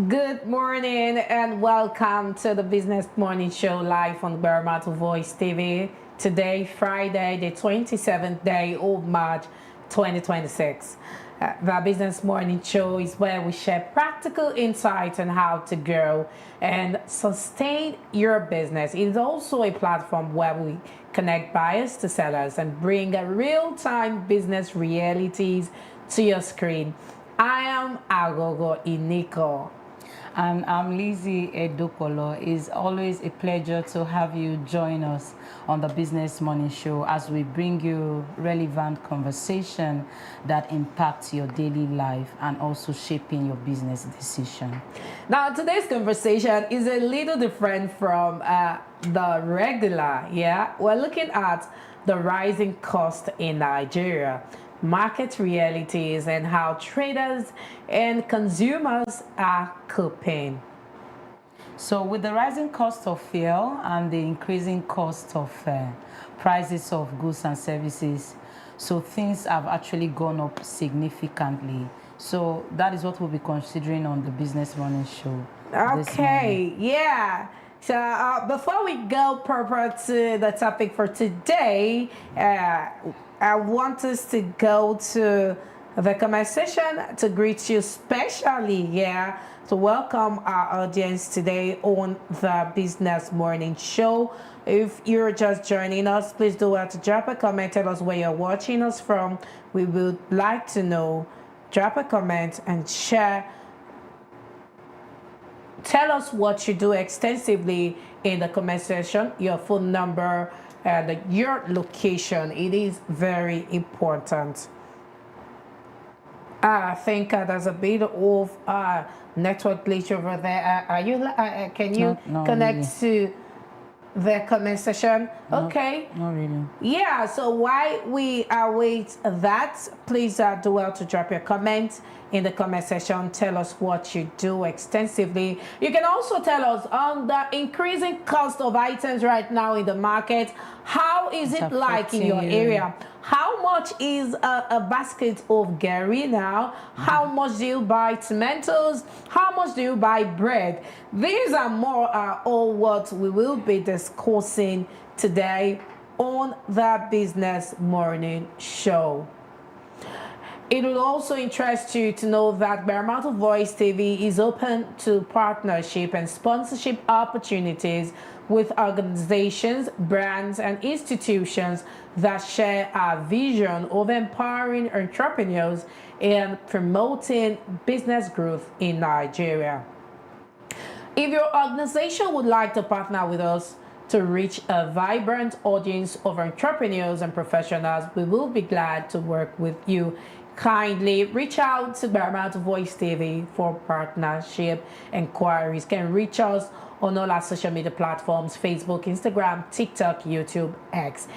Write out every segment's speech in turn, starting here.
Good morning and welcome to the Business Morning Show live on Baramatu Voice TV. Today, Friday, the 27th day of March 2026. The Business Morning Show is where we share practical insights on how to grow and sustain your business. It is also a platform where we connect buyers to sellers and bring real-time business realities to your screen. I am Agogo Iniko. And I'm Lizzie Edokolo. It's always a pleasure to have you join us on the Business Morning Show as we bring you relevant conversation that impacts your daily life and also shaping your business decision. Now, today's conversation is a little different from the regular. We're looking at the rising cost in Nigeria, market realities, and how traders and consumers are coping. So with the rising cost of fuel and the increasing cost of prices of goods and services, so things have actually gone up significantly. So that is what we'll be considering on the Business Morning Show. Okay, yeah. So before we go proper to the topic for today, I want us to go to the comment section to greet you specially, to welcome our audience today on the Business Morning Show. If you're just joining us, please do well to drop a comment, tell us where you're watching us from. We would like to know. Drop a comment and share. Tell us what you do extensively in the comment section, your phone number, and your location. It is very important. I think there's a bit of network glitch over there. Are you? Can you connect really to the comment section? Okay. Not really. Yeah. So while we await that, please do well to drop your comment in the comment section. Tell us what you do extensively. You can also tell us on the increasing cost of items right now in the market. How is it like in your area? How much is a basket of gari now? How much do you buy tomatoes? How much do you buy bread? These are more all what we will be discussing today on the Business Morning Show. It will also interest you to know that Baramatu Voice TV is open to partnership and sponsorship opportunities with organizations, brands, and institutions that share our vision of empowering entrepreneurs and promoting business growth in Nigeria. If your organization would like to partner with us to reach a vibrant audience of entrepreneurs and professionals, we will be glad to work with you. Kindly reach out to Baramatu Voice TV for partnership inquiries. Can reach us on all our social media platforms: Facebook, Instagram, TikTok, YouTube, X.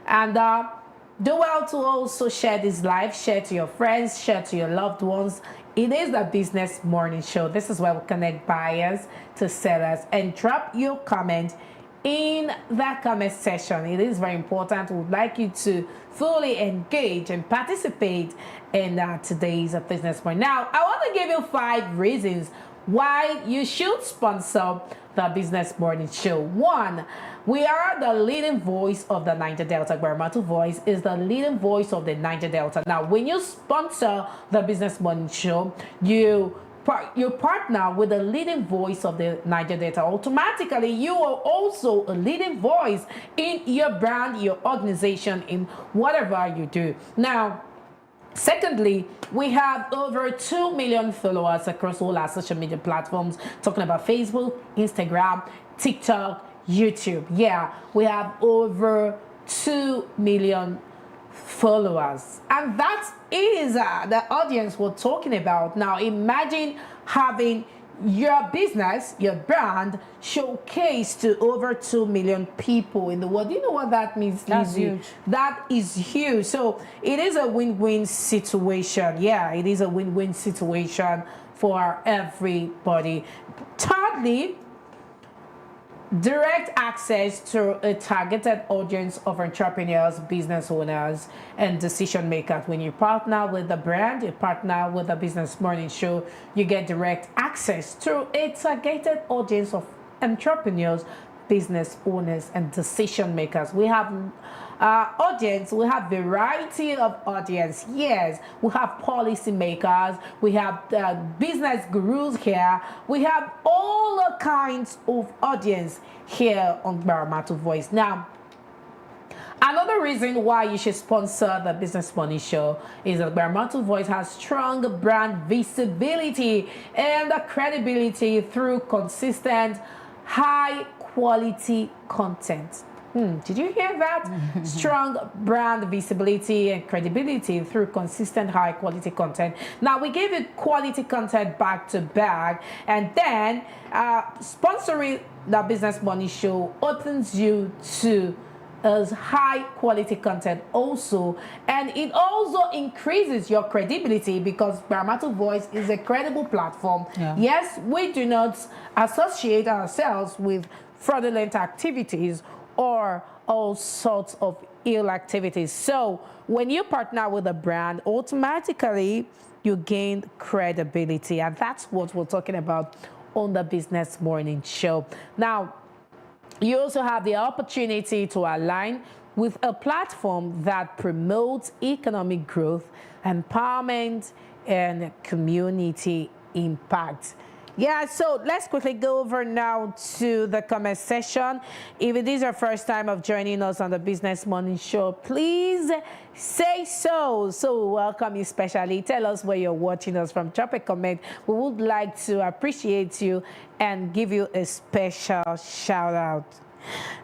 And do well to also share this live, share to your friends, share to your loved ones. It is the Business Morning Show. This is where we connect buyers to sellers. And drop your comment in that comment section. It is very important. We would like you to fully engage and participate in today's Business Morning. Now, I want to give you 5 reasons why you should sponsor the Business Morning Show. 1, we are the leading voice of the Niger Delta. Baramatu Voice is the leading voice of the Niger Delta. Now, when you sponsor the Business Morning Show, you partner with the leading voice of the Niger Delta. Automatically, you are also a leading voice in your brand, your organization, in whatever you do. Now, secondly, we have over 2 million followers across all our social media platforms, talking about Facebook, Instagram, TikTok, YouTube. We have over 2 million followers, and that is the audience we're talking about. Now imagine having your business, your brand showcased to over 2 million people in the world. Do you know what that means, Lizzie? That's huge. That is huge. So it is a win-win situation. It is a win-win situation for everybody. Thirdly, direct access to a targeted audience of entrepreneurs, business owners, and decision makers. When you partner with the brand, you partner with the Business Morning Show, you get direct access to a targeted audience of entrepreneurs, business owners, and decision makers. We have audience, we have variety of audience. Yes, we have policy makers, we have business gurus here, we have all kinds of audience here on Baramatu Voice. Now, another reason why you should sponsor the Business Money Show is that Baramatu Voice has strong brand visibility and credibility through consistent, high quality content. Did you hear that? Strong brand visibility and credibility through consistent high quality content. Now we give you quality content back to back, and then sponsoring the Business Money Show opens you to as high quality content also, and it also increases your credibility because Baramatu Voice is a credible platform. Yes, we do not associate ourselves with fraudulent activities or all sorts of ill activities. So when you partner with a brand, automatically you gain credibility, and that's what we're talking about on the Business Morning Show. Now, you also have the opportunity to align with a platform that promotes economic growth, empowerment, and community impact. Yeah, so let's quickly go over now to the comment section. If it is your first time of joining us on the Business Morning Show, please say so. So we welcome you specially. Tell us where you're watching us from. Drop a comment. We would like to appreciate you and give you a special shout out.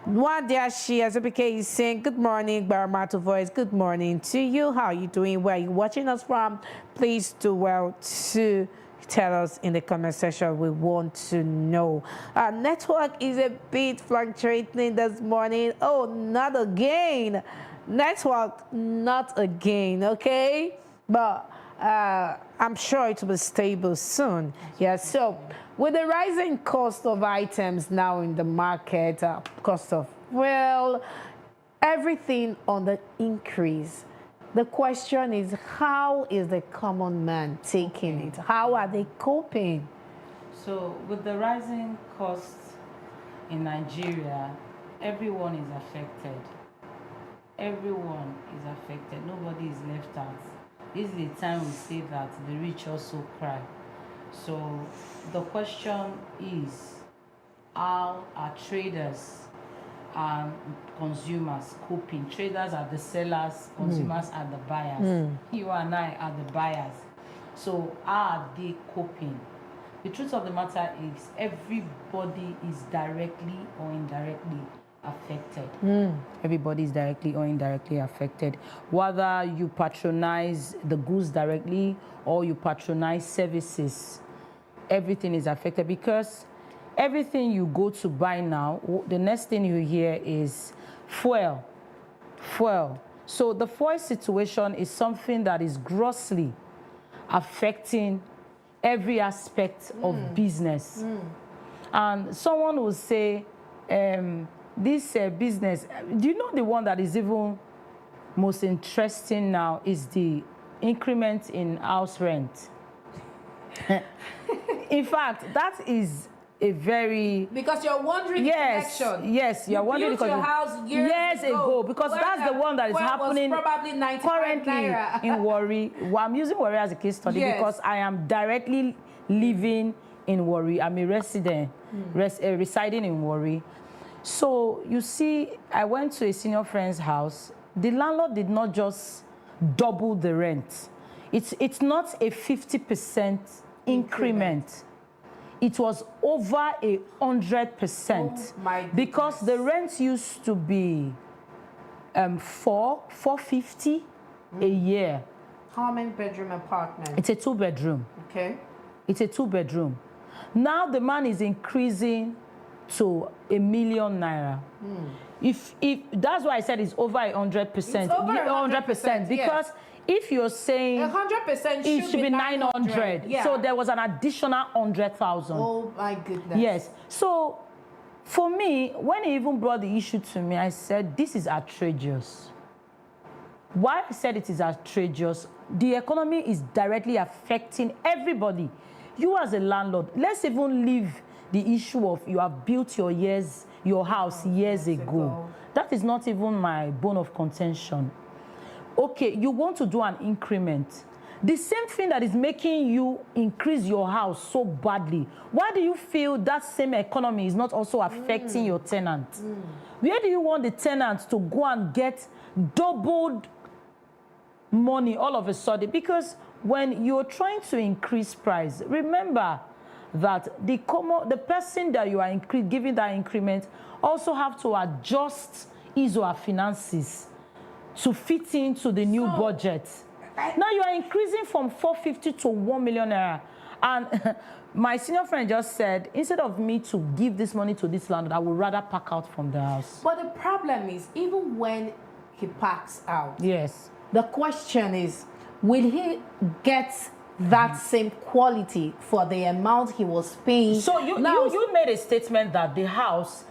Nwadiashi Azubike is saying, good morning, Baramatu Voice. Good morning to you. How are you doing? Where are you watching us from? Please do well to tell us in the comment section. We want to know. Our network is a bit fluctuating this morning. Oh, not again. Network, not again, okay? But I'm sure it will be stable soon. Yeah, so with the rising cost of items now in the market, cost of, well, everything on the increase. The question is, how is the common man taking it? How are they coping? So with the rising costs in Nigeria, everyone is affected. Everyone is affected. Nobody is left out. This is the time we say that the rich also cry. So the question is, how are traders and consumers coping? Traders are the sellers, consumers are the buyers. You and I are the buyers. So how are they coping? The truth of the matter is everybody is directly or indirectly affected. Everybody is directly or indirectly affected. Whether you patronize the goods directly or you patronize services, everything is affected because everything you go to buy now, the next thing you hear is fuel. Fuel. So the fuel situation is something that is grossly affecting every aspect of business. And someone will say, this business, do you know the one that is even most interesting now is the increment in house rent? In fact, that is a very, because you're wondering connection. Yes, you're wondering because your house years ago because that's the one that is happening currently in Warri. Well, I'm using Warri as a case study because I am directly living in Warri. I'm a resident residing in Warri. So you see, I went to a senior friend's house. The landlord did not just double the rent. It's not a 50% increment. It was over 100%. Oh my goodness. Because the rent used to be $450 a year. How many bedroom apartment? It's a 2-bedroom. Okay. It's a 2-bedroom. Now the man is increasing to #1 million. If that's why I said it's over 100%. It's over 100% because if you're saying 100%, it should be 900, yeah. so there was an additional 100,000. Oh my goodness. Yes. So For me, when he even brought the issue to me, I said, this is outrageous. Why I said it is outrageous, the economy is directly affecting everybody. You as a landlord, let's even leave the issue of you have built your house years ago. That is not even my bone of contention. Okay, you want to do an increment. The same thing that is making you increase your house so badly, why do you feel that same economy is not also affecting your tenant? Where do you want the tenant to go and get doubled money all of a sudden? Because when you're trying to increase price, remember that the person that you are giving that increment also have to adjust his or her finances to fit into the new budget. Now you are increasing from 450 to 1 million naira. And my senior friend just said, instead of me to give this money to this landlord, I would rather pack out from the house. But the problem is, even when he packs out, yes, the question is, will he get that same quality for the amount he was paying? So you made a statement that the house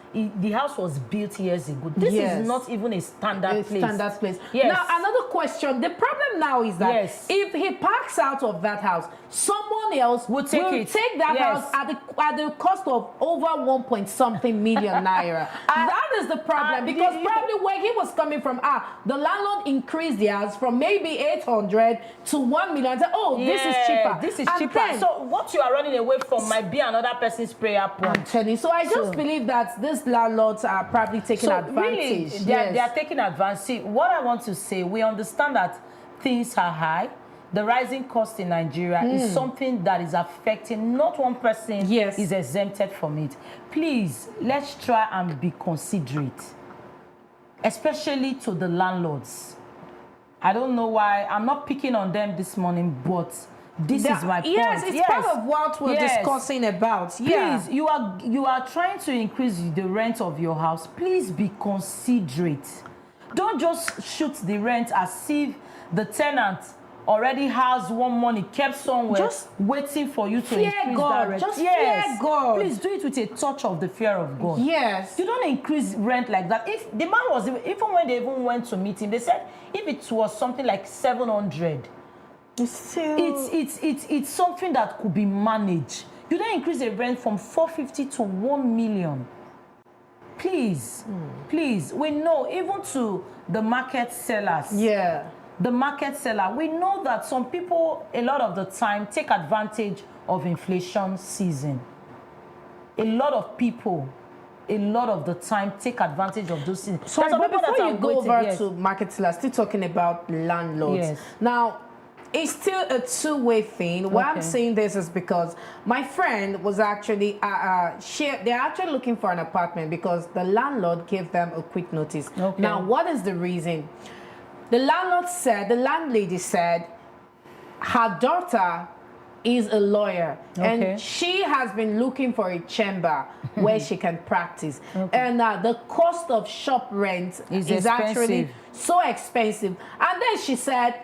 was built years ago. This is not even a standard place. Yes. Now, another question. The problem now is that if he parks out of that house, someone else will take that house at the cost of over 1-point-something million naira. That is the problem, because probably where he was coming from, the landlord increased the house from maybe 800 to 1 million. And said, oh, this is cheaper. This is cheaper. Then, so what you are running away from might be another person's prayer point. I'm telling you. So I just believe that these landlords are probably taking advantage. Really, they are taking advantage. See, what I want to say, we understand that things are high. The rising cost in Nigeria is something that is affecting not one person is exempted from it. Please, let's try and be considerate, especially to the landlords. I don't know why. I'm not picking on them this morning, but this is my point. Yes, it's part of what we're discussing about. Please, you are trying to increase the rent of your house. Please be considerate. Don't just shoot the rent as if the tenant already has one money kept somewhere, just waiting for you to increase that rent. Just fear God. Please do it with a touch of the fear of God. Yes. You don't increase rent like that. If the man was, even when they even went to meet him, they said if it was something like 700, it's something that could be managed. You don't increase the rent from 450 to 1 million. Please, please, we know, even to the market sellers. The market seller, we know that some people, a lot of the time, take advantage of inflation season. A lot of people, a lot of the time, take advantage of those seasons. So, but before you go over to market sellers, still talking about landlords. Now, it's still a two-way thing. Why I'm saying this is because my friend was actually, they're actually looking for an apartment because the landlord gave them a quick notice. Now, what is the reason? The landlady said, her daughter is a lawyer and she has been looking for a chamber where she can practice. And the cost of shop rent is actually so expensive. And then she said,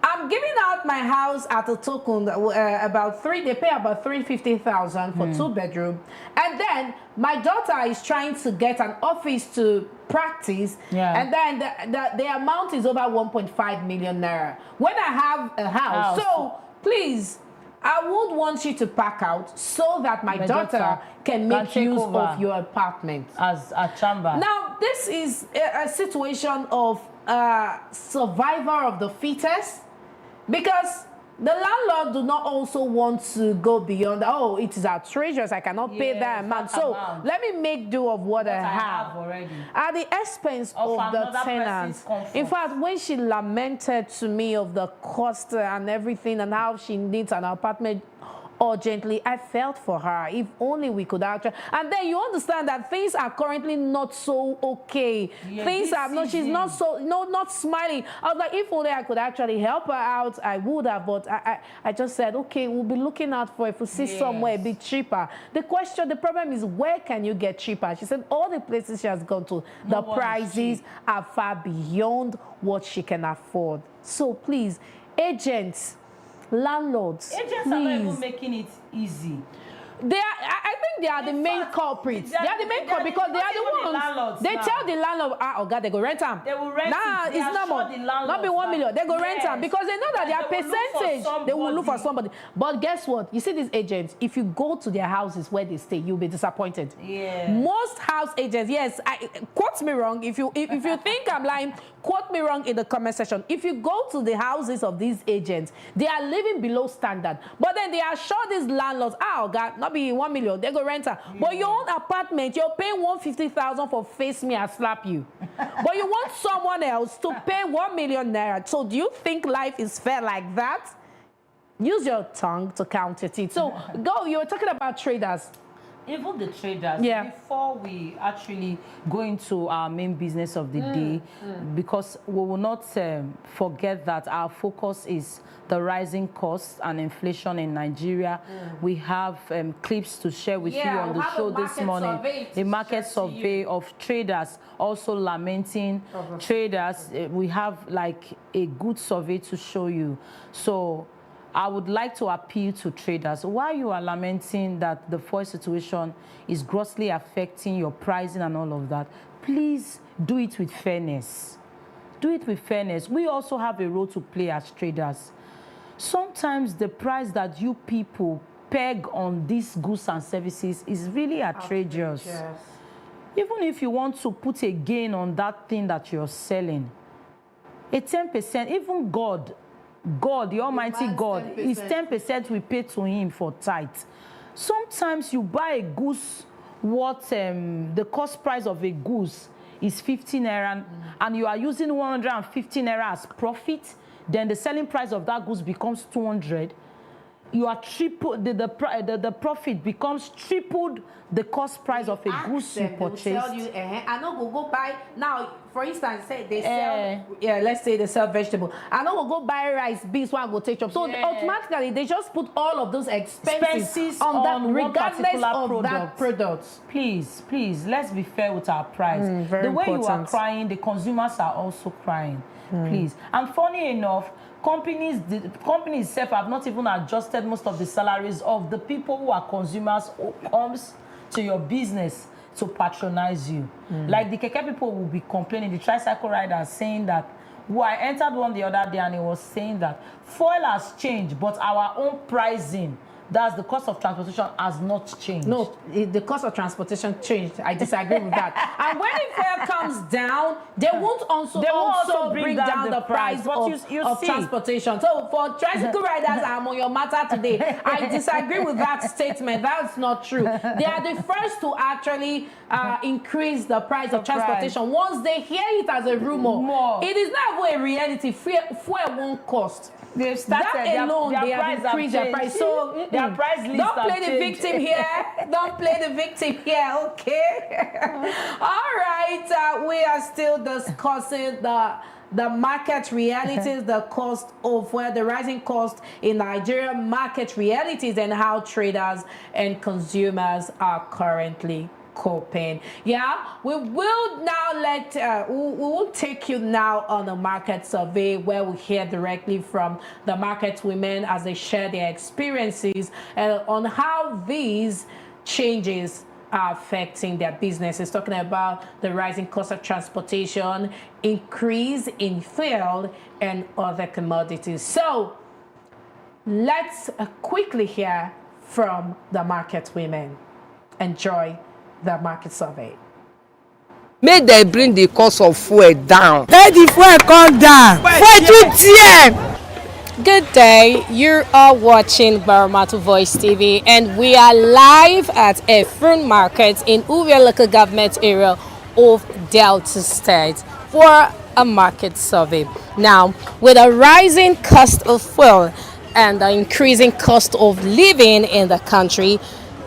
I'm giving out my house at a token they pay about 350,000 for 2-bedroom, and then my daughter is trying to get an office to practice, and then the amount is over 1.5 million naira. When I have a house, so please, I would want you to pack out so that my daughter can make use of your apartment as a chamber. Now, this is a situation of survivor of the fittest. Because the landlord do not also want to go beyond, oh, it is outrageous, I cannot pay that amount. So let me make do of what I have already. At the expense of the tenant. In fact, when she lamented to me of the cost and everything and how she needs an apartment urgently, I felt for her. If only we could actually, and then you understand that things are currently not so okay. Things are not, she's not so, not smiling. I was like, if only I could actually help her out, I would have, but I just said, okay, we'll be looking out for if we see somewhere a bit cheaper. The problem is, where can you get cheaper? She said all the places she has gone to, the prices are far beyond what she can afford. So please, agents, landlords, agents are not even making it easy. I think they are the main culprits. They are the main culprits because they are the ones. They tell the landlord, oh God, they go rent them. They will rent it. It's normal. Not be 1 million. They go rent them because they know that their percentage, they will look for somebody. But guess what? You see these agents, if you go to their houses where they stay, you'll be disappointed. Yeah. Most house agents, yes, quote me wrong. If you think I'm lying, quote me wrong in the comment section. If you go to the houses of these agents, they are living below standard. But then they assure these landlords, oh God, not be 1 million, they go rent her. But your own apartment, you're paying 150,000 for face me and slap you. But you want someone else to pay 1 million naira. So do you think life is fair like that? Use your tongue to counter it. So you were talking about traders. Even the traders, before we actually go into our main business of the day, because we will not forget that our focus is the rising costs and inflation in Nigeria. We have clips to share with you on the show this morning. A market survey of traders also lamenting traders. We have like a good survey to show you. So I would like to appeal to traders. While you are lamenting that the fuel situation is grossly affecting your pricing and all of that, please do it with fairness. Do it with fairness. We also have a role to play as traders. Sometimes the price that you people peg on these goods and services is really outrageous. Even if you want to put a gain on that thing that you're selling, a 10%, even God, the Almighty God, 10%. Is 10% we pay to Him for tithe. Sometimes you buy a goose, the cost price of a goose is 50 naira, and you are using 150 naira as profit, then the selling price of that goose becomes 200. You are triple, the profit becomes tripled the cost price of a goose you purchased. Tell you, I know go buy now. For instance, say they sell, let's say they sell vegetable. I know go buy rice, beans, one go take chop. So automatically they just put all of those expenses on that, regardless of that product. Please, let's be fair with our price. The way you are crying, the consumers are also crying. Please. And funny enough, companies itself have not even adjusted most of the salaries of the people who are consumers who comes to your business to patronize you. Like the keke people will be complaining, the tricycle riders saying that, well, I entered one the other day and it was saying that fuel has changed, but our own pricing, that's the cost of transportation, has not changed. No, the cost of transportation changed. I disagree with that. And when the fare comes down, they won't also bring down the price of transportation. So for tricycle riders, I'm on your matter today. I disagree with that statement. That's not true. They are the first to actually increase the price of transportation. Once they hear it as a rumor, it is not a reality. Fuel won't cost. They've started that alone, they have increased their price. So their price list don't play the victim here. Don't play the victim here, okay? All right, we are still discussing the market realities, the cost of the rising cost in Nigeria, market realities, and how traders and consumers are currently coping. We will now we will take you now on a market survey where we hear directly from the market women as they share their experiences on how these changes are affecting their businesses, talking about the rising cost of transportation, increase in fuel, and other commodities. So let's quickly hear from the market women. Enjoy the market survey. Make they bring the cost of fuel down. Make the fuel come down. Fuel too dear. Good day, you are watching GbaramatuVoiceTV and we are live at a fruit market in Uvia local government area of Delta State for a market survey. Now, with a rising cost of fuel and the increasing cost of living in the country,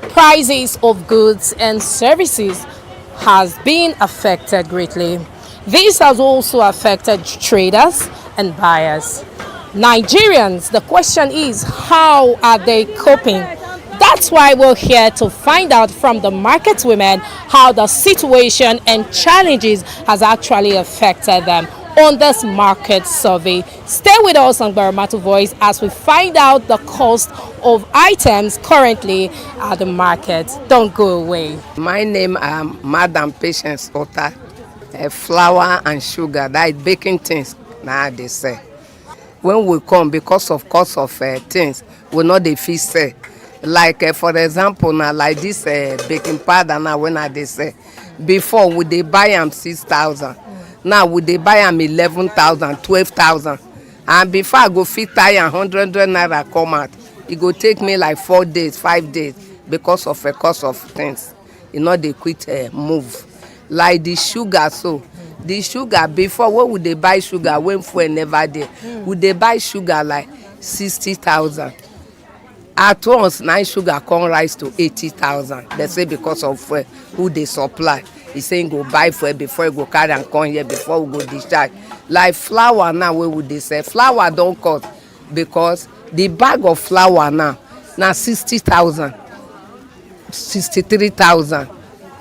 prices of goods and services has been affected greatly. This has also affected traders and buyers. Nigerians, the question is, how are they coping? That's why we're here to find out from the market women how the situation and challenges has actually affected them. on this market survey. Stay with us on Baramatu Voice as we find out the cost of items currently at the market. Don't go away. My name is Madam Patience Otta. Flour and sugar, that is baking things now they say. When we come, because of cost of things, we not the fee say. Like for example, now like this baking powder now when they say, before would they buy them 6,000, now would they buy them 11,000, 12,000, and before I go fit tie 100 naira come out, it go take me like 4 days, 5 days because of the cost of things. You know they quit move. Like the sugar, so the sugar before when would they buy sugar when fuel never there? Would they buy sugar like 60,000? At once, now sugar can rise to 80,000. They say because of who they supply. He's saying go buy fuel before you go carry and come here before we go discharge. Like flour now, where would they say? Flour don't cost because the bag of flour now 60,000, 63,000.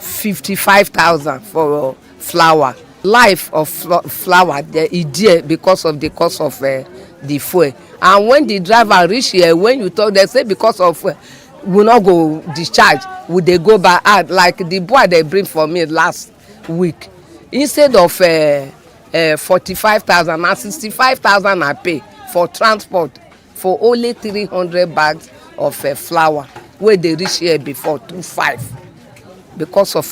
55,000 for flour. Life of flour is dear because of the cost of the fuel. And when the driver reach here, when you talk, they say because of we not go discharge, would they go by ad like the boy they bring for me last week. Instead of 45,000 and 65,000 I pay for transport for only 300 bags of flour where they reach here before 25. Because of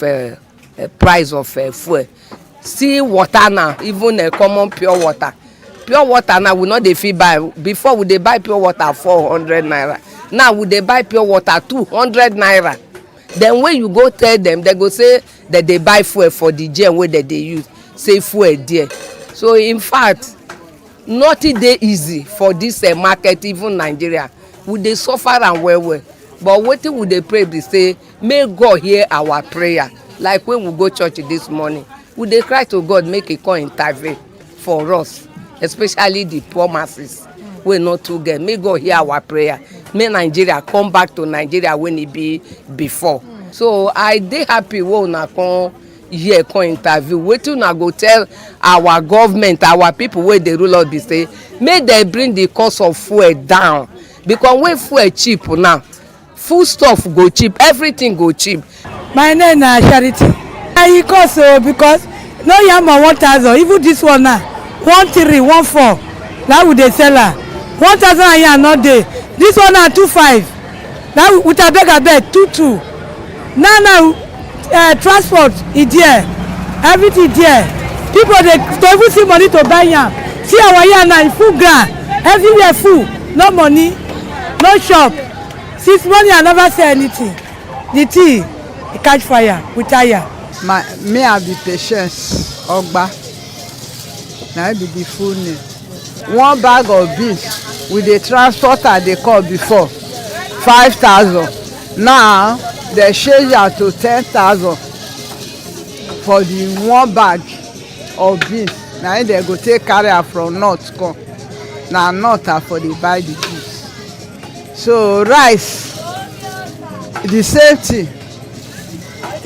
price of fuel. See water now, even a common pure water. Pure water now we not dey fit buy. Before we dey buy pure water 400 naira. Now we dey buy pure water 200 naira. Then when you go tell them, they go say that they buy fuel for the gen wey they use. Say fuel there. So in fact, nothing dey easy for this market, even Nigeria. We dey suffer and well. But wetin we dey pray be say may God hear our prayer. Like when we go church this morning, we dey cry to God make He come intervene for us, especially the poor masses wey not too get. May God hear our prayer. May Nigeria come back to Nigeria when it be before. So I dey happy when una come here come interview. Wetin una go tell our government, our people wey dey rule us be say make dem bring the cost of fuel down, because when fuel cheap now, food stuff go cheap, everything go cheap. My name is Charity. I cost because no yam 1,000. Even this one now 1,314. That would they sell her 1,000 a year not day. This one now 2,500. Now with a beg 2,200. Now transport is there, everything there. People they don't even see money to buy yam. See our yam now in full ground, everywhere full, no money, no shop. Since morning I never say anything. The tea, it catch fire, we tire. Me I be Patience Ogba. Now be the full name. One bag of beans with the transporter they call before 5,000. Now they change out to 10,000 for the one bag of beans. Now they go take carrier from north come. Now north are for the buy the beans. So rice, the same thing.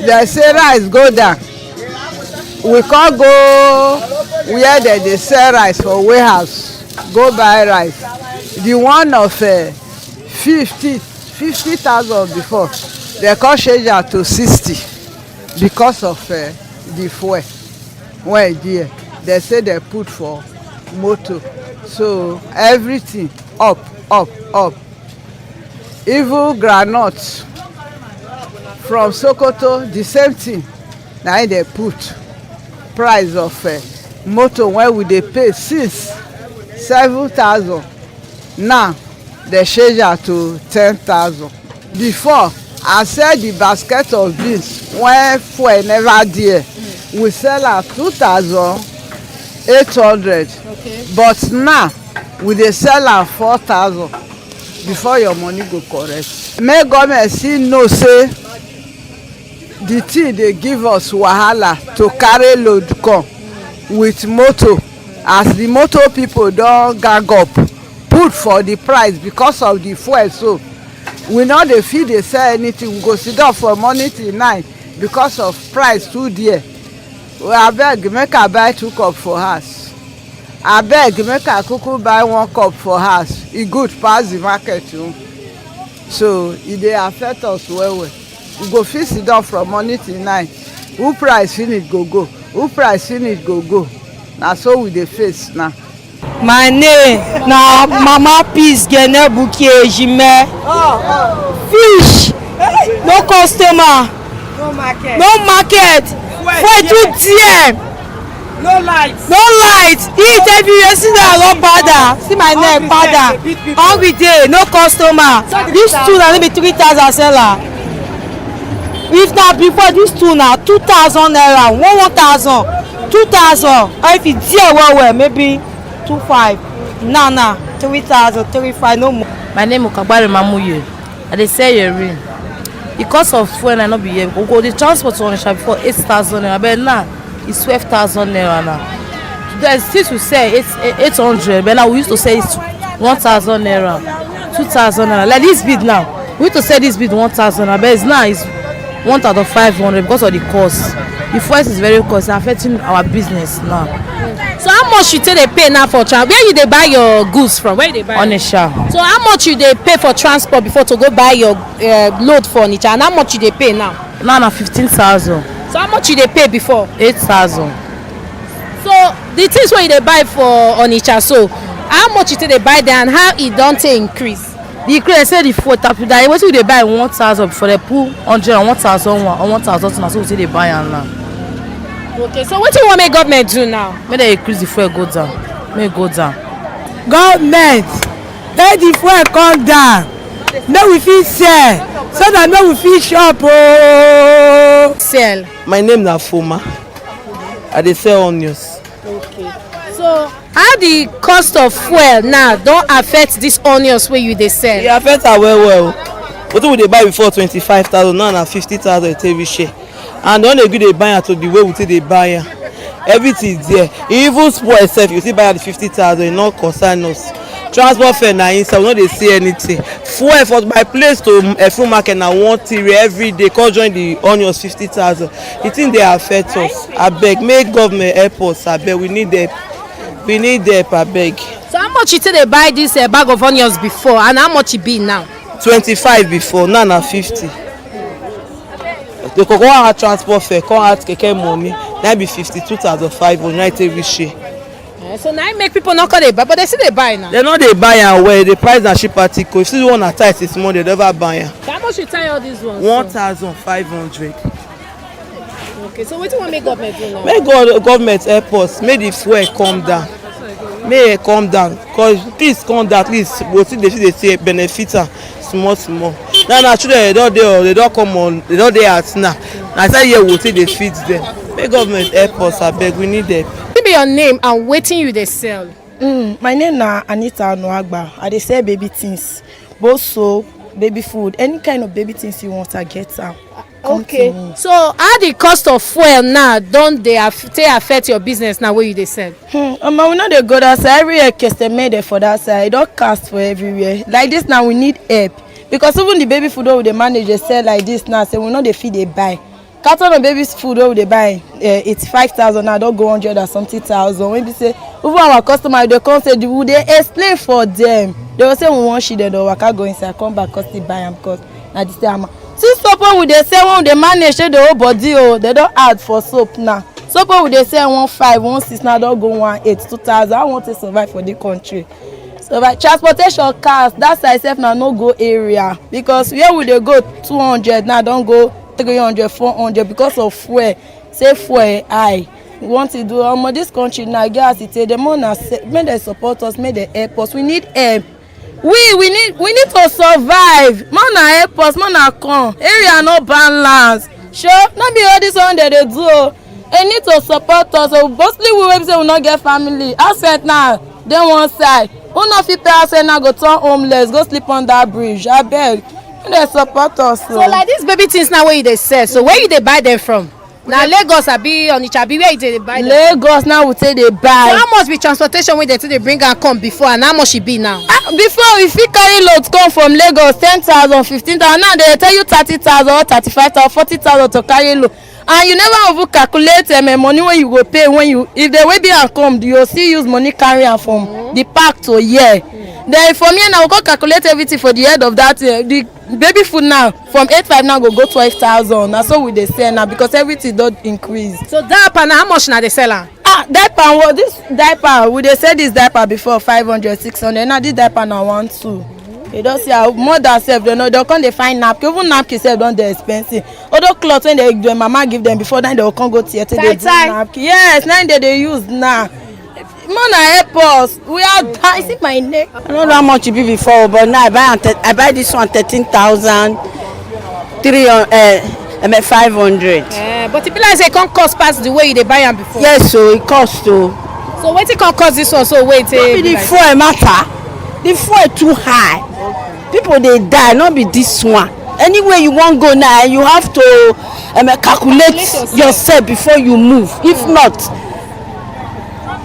They say rice go down. We can't go where they sell rice for warehouse. Go buy rice. The one of 50,000 before, they can't change out to 60 because of the fuel. Well, there they say they put for motor. So everything up. Even groundnut from Sokoto, the same thing. Now they put price of motor when we they pay since 7,000. Now they change out to 10,000. Before I sell the basket of beans when fuel never there, we sell at 2,800. Okay. But now we they sell at 4,000. Before your money go correct. Make government still know say the thing they give us wahala to carry load come with motor. As the motor people don't gang up, put for the price because of the fuel. So we know the fee they sell anything. We go sit down for morning till night because of price too dear. We abeg make I buy 2 cups for us. abeg make I kuku buy 1 cup for house. E good pass the market too. So e dey affect us well well. We go fit sit down from morning till night. Who price finish go go, who price finish go go. Na so we dey face now. My name na Mama Peace Genebuki Ejime. Fish, no customer, no market. Fuel too dear. No light. Eat everywhere. See that long powder. See my neck powder. Hungry day, no customer. This two na maybe 3,000 seller. If na before this two na 2,000 naira, 1,000, 2,000. Or if it's dear well, maybe 2,500. Now 3,000, 3,500, no more. My name is GbaramatuVoiceTV. I dey sell earring. The cost of fuel I not be here. We go the transport to Onitsha before 8,000 naira, but now it's 12,000 naira now. There's since we sell 800, but now we used to sell it 1,000 naira, 2,000 naira. Like this bid now, we used to sell this bid 1,000 naira, but now it's 1,500 because of the cost. The fuel is very cost, affecting our business now. So how much you take they pay now for transport? Where you they buy your goods from? Where you they buy? Onitsha. So how much you they pay for transport before to go buy your load for Onitsha? And how much you they pay now? Now 15,000. So how much you they pay before? 8,000. So the things where you they buy for Onitsha, so how much you take they buy there and how it don't increase? The increase say the fuel tap that what we they buy 1,000 before they pull 100 and 1,000 or 1,000 so we say they buy and now. Okay, so what do you want make government do now? May they increase the fuel go down. May it go down. Government, let the fuel come down. Make we fit sell, so that make we fit shop. Oh. Sell. My name na Foma. I dey sell onions. Okay. So how the cost of fuel now don't affect these onions where you they sell? E affect her well. Wetin we dey buy before 25,000, now na 50,000 every share. And the one dey dey buy am to the way we take dey buy am. Everything there. E even spoil sef, you still buy am at 50,000, e no concern us. Transport fare na inside, we no dey see anything. Fuel for my place to Efun market na 1,300 every day. Come join the onions 50,000. The thing dey affect us. Abeg, make government help us. Abeg, we need help. We need help, abeg. So how much you take they buy this bag of onions before and how much it be now? 25 before, now na 50. They go add transport fare, come add keke money, that be 52,500 night every share. So now it make people not call they buy, but they still they buy now. They know they buy am well, the price na cheap article. If you see one at tight this month, they never buy am. So how much you tie all these ones? 1,500. Okay, so what do you want make government do now? Make government help us, make the fuel come down. May it come down, cause please come down at least. We'll see they say benefit am small. Now children they don't come on, they don't dey at now. I say here we'll see they feed them. Make government help us, abeg, we need help. Give me your name and waiting you they sell. My name na Anita Anuagba. I dey sell baby things, both soap, baby food, any kind of baby things you want, I get am. Okay, so how the cost of fuel now don't they affect your business now where you they sell? We no dey go that side. Everywhere customer dey for that side. It don't cast for everywhere. Like this now we need help because even the baby food wey they manage dey sell like this now. Say we no dey fit dey buy. Carton of baby food wey they buy 85,000 now don't go 100 or something thousand. When we say even our customer they come say we dey explain for them. They will say we want shit they don't waka go inside come back cause they buy am because na this time. See soap wey we dey sell when they manage the whole body they don't add for soap now. Soap wey we dey sell 1,500, 1,600 now don't go 1,800, 2,000. I want to survive for the country. So by transportation cars that side sef na no go area because where we dey go 200 now don't go 300, 400 because of fuel. Say fuel high. We want to do this country now get as it is. The money make they support us, make they help us. We need help. We need to survive. Man na help us, man na come. Area no balance. Sure, not be all this one that they do. They need to support us. So mostly we will say we not get family. Outside now, then one side. Who not fit pay outside now go turn homeless, go sleep on that bridge. I beg. They support us. So like these baby things now where you they sell. So where you they buy them from? Now Lagos abi Onitsha abi where you they buy them? Lagos now we say they buy. So how much be transportation when they bring and come before and how much it be now? Before if you carry loads come from Lagos 10,000, 15,000, now they tell you 30,000 or 35,000, 40,000 to carry load. and you never even calculate money when you go pay when you if the way be and come you still use money carry am from the park to here. Then for me now we go calculate everything for the head of that the baby food now from 8,500 now go 12,000. Na so we dey sell now because everything don increase. So diaper na how much na dey sell am? Diaper what this diaper we dey sell this diaper before 500 600 now this diaper na 1,200. You don see how mother sef dem no dey come dey find napkin even napkin sef don dey expensive. Other cloth wey dem mama give dem before then they go come go theatre dey do napkin. Yes na they dey use now. Mona help us. We are I see my neck. I don't know how much it be before, but now I buy this one 13,500. But it be like say it can't cost past the way you dey buy am before. Yes, so it cost too. So wetin can cost this one? So wait, the fuel matter. The fuel too high. People they die, not be this one. Anywhere you want go now, you have to calculate yourself before you move. If not,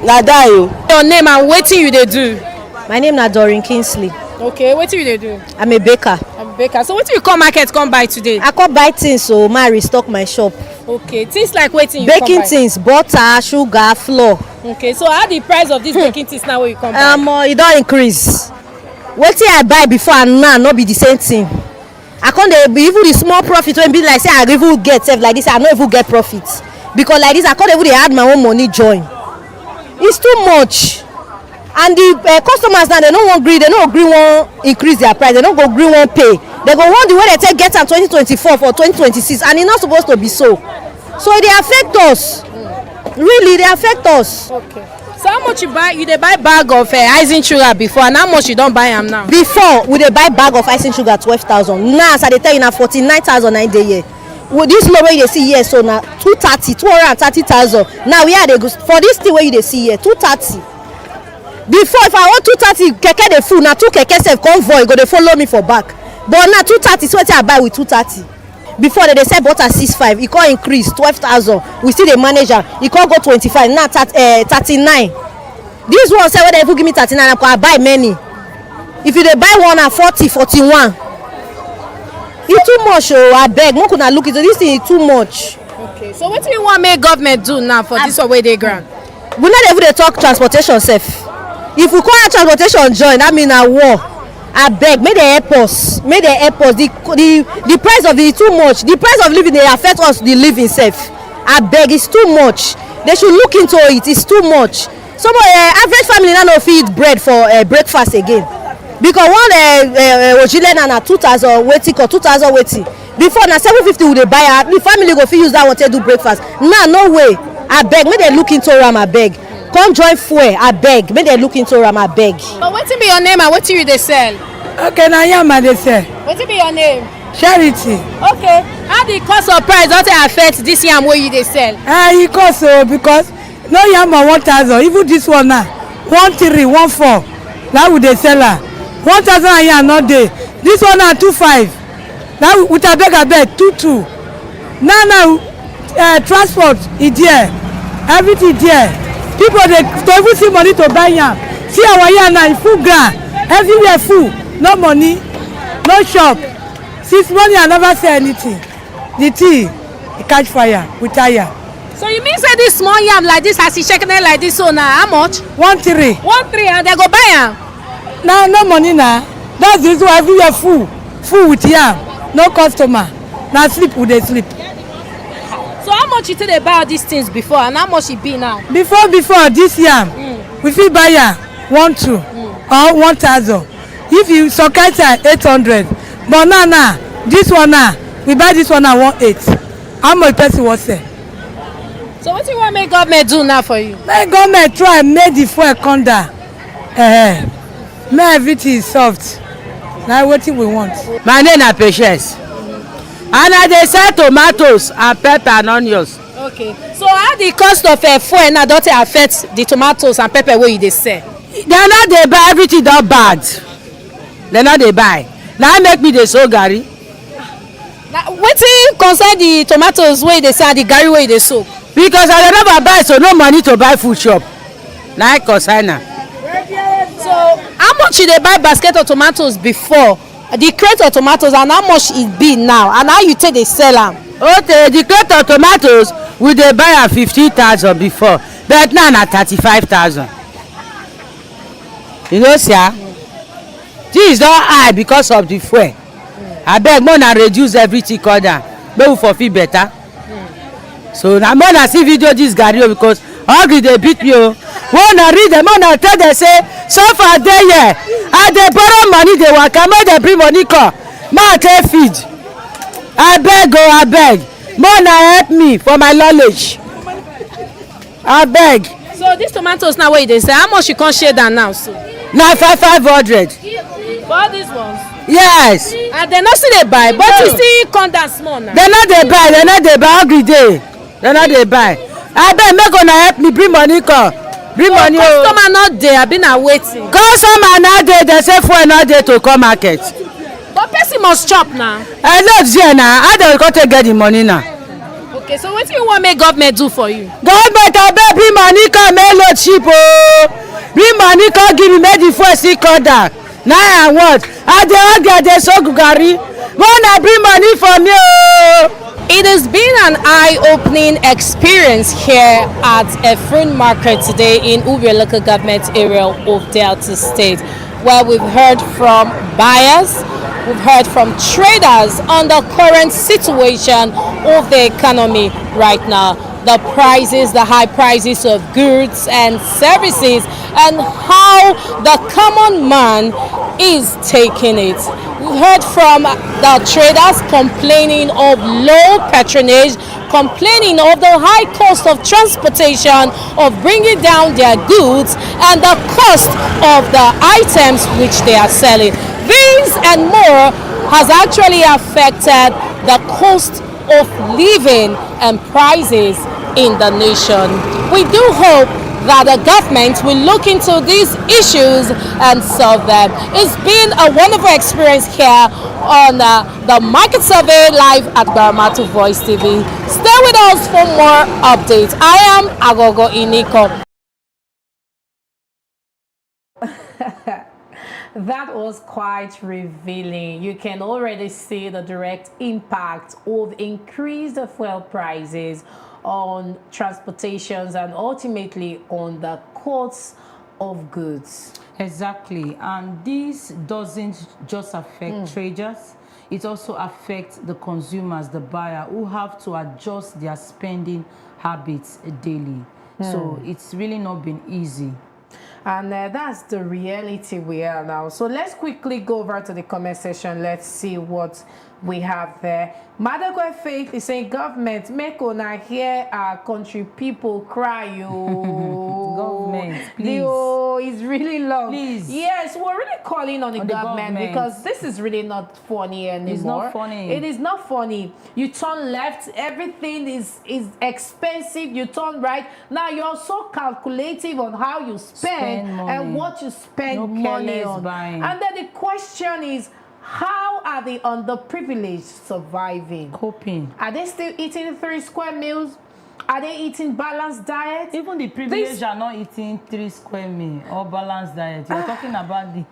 na die you. Your name and wetin you dey do? My name na Doreen Kingsley. Okay, wetin you dey do? I'm a baker. I'm a baker. So wetin you come market come buy today? I come buy things so I restock my shop. Okay, things like wetin you baking come buy? Things, butter, sugar, flour. Okay, so how the price of this baking things now wey you come buy? E don increase. Wetin I buy before and now no be the same thing. I come dey even the small profit wey be like say I even get sef like this I no even get profit because like this I come even dey add my own money join. It's too much. And the customers now they no wan gree wan increase their price, they no go gree wan pay, they go want the way they take get am 2024 for 2026 and e not supposed to be so e dey affect us. Really dey affect us. Okay, so how much you dey buy bag of icing sugar before and how much you don buy am now? Before we dey buy bag of icing sugar 12,000, now as I dey tell you na 49,000 na dey here. With this low wey you dey see here so na 230,000. Now where dey go for this thing wey you dey see here 230. Before if I want 230 keke dey full na 2 keke sef convoy go dey follow me for back, but now 230 so wetin I buy with 230. Before they sell butter 6,500, e come increase 12,000, we still dey manage am, e come go 25, now 39. This one sef wey dey even give me 39 I buy many. If you dey buy one na 40 41. E too much abeg make una look into this thing, e too much. Okay, so wetin you want make government do now for this one wey dey ground? We no dey even dey talk transportation sef. If we call transportation join that mean na war. Abeg make dem help us, the price of it is too much. The price of living dey affect us the living sef. Abeg it's too much. They should look into it, it's too much. Some average family now no fit eat bread for breakfast again because one ojile na 2,000 wetin or 2,000 wetin. Before na 750 we dey buy am, the family go fit use that one take do breakfast. Now no way. Abeg make dem look into am abeg. Come join fuel abeg, make dem look into am abeg. But wetin be your name and wetin you dey sell? Okay, na yam I dey sell. Wetin be your name? Charity. Okay, how the cost of price don take affect this yam wey you dey sell? E cost because no yam na 1,000, even this one now 13 14 na we dey sell am. 1,000 and yam no dey. This one na 25. Now with abeg 22. Now transport e there, everything there. People dey even see money to buy yam. See our yam now e full ground, everywhere full, no money, no shop. Since morning I never sell anything. The tea e catch fire, we tire. So you mean say this small yam like this as e shaking like this so na how much? 13. 13 and they go buy am? Now no money now. That's the reason why everywhere full with yam, no customer. Now sleep we dey sleep. So how much you take dey buy all these things before and how much e be now? Before this yam, we fit buy am 1,200 or 1,000. If you socket 800, but now this one now we buy this one at 1,800. How much person wan sell? So what you want make government do now for you? Make government try make the fuel come down. Make everything soft. Na wetin we want. My name na Patience. And I dey sell tomatoes and pepper and onions. Okay, so how the cost of fuel now don take affect the tomatoes and pepper wey you dey sell? Dem no dey buy, everything don bad. Dem no dey buy. Na make me dey sow garri. Wetin concern the tomatoes wey you dey sell and the garri wey you dey soak? Because I dey never buy, so no money to buy food shop. Na concern am. So how much you dey buy basket of tomatoes before, the crate of tomatoes, and how much e be now and how you take dey sell am? Okay, the crate of tomatoes we dey buy am 15,000 before, but now na 35,000. You know, sir, things don high because of the fuel. Abeg, more na reduce everything come down, make we for feel better. So na more na see video this garri o, because hungry dey beat me o. One na read dem, one na tell dem say suffer dey here. I dey borrow money dey waka, make dem bring money come, make I take feed. Abeg o, abeg, more na help me for my knowledge. Abeg. So these tomatoes now wey you dey say, how much you come share down now so? Na 500. For all these ones? Yes. And dem no still dey buy, but you still come down small now. Dem no dey buy, dem no dey buy, hungry dey. Dem no dey buy. Abeg, make una help me bring money come. Bring money o. Customer no dey, abi na waiting. Customer no dey, dem say fuel no dey to come market. But person must chop now. I know there na, how dem go take get the money now? Okay, so wetin you wan make government do for you? Government abeg bring money come, make load cheap o. Bring money come give me, make the fuel still come down. Now I want. I dey hungry, I dey so garri. Una bring money for me o. It has been an eye-opening experience here at Efrun Market today in Uvia local government area of Delta State, where we've heard from buyers, we've heard from traders on the current situation of the economy right now. The prices, the high prices of goods and services, and how the common man is taking it. We heard from the traders complaining of low patronage, complaining of the high cost of transportation, of bringing down their goods, and the cost of the items which they are selling. These and more has actually affected the cost of living and prices in the nation. We do hope that the government will look into these issues and solve them. It's been a wonderful experience here on the market survey live at GbaramatuVoiceTV. Stay with us for more updates. I am Agogo Iniko. That was quite revealing. You can already see the direct impact of increased fuel prices on transportations and ultimately on the cost of goods. Exactly, and this doesn't just affect traders, it also affects the consumers, the buyer, who have to adjust their spending habits daily. So it's really not been easy. And that's the reality we are now. So let's quickly go over to the comment section. Let's see what we have there. Madagwe Faith is saying, government, make una hear our country people cry. Government, please. It's really long. Please. Yes, we're really calling on the government because this is really not funny anymore. It's not funny. It is not funny. You turn left, everything is expensive. You turn right. Now you're so calculative on how you spend and what you spend money on. Buying. And then the question is, how are the underprivileged surviving? Coping. Are they still eating 3 square meals? Are they eating balanced diet? Even the privileged are not eating 3 square meal or balanced diet. You're talking about the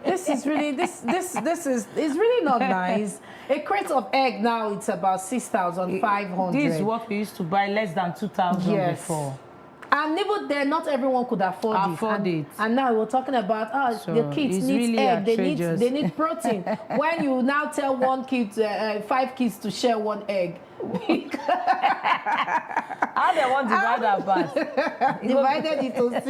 This is really this is really not nice. A crate of egg now it's about 6,500. This is what we used to buy less than 2,000 before. And even then, not everyone could afford it. And now we're talking about So the kids need really egg, they need protein. When you now tell one kid, 5 kids to share 1 egg. How they want to divide that part? Divided into 6.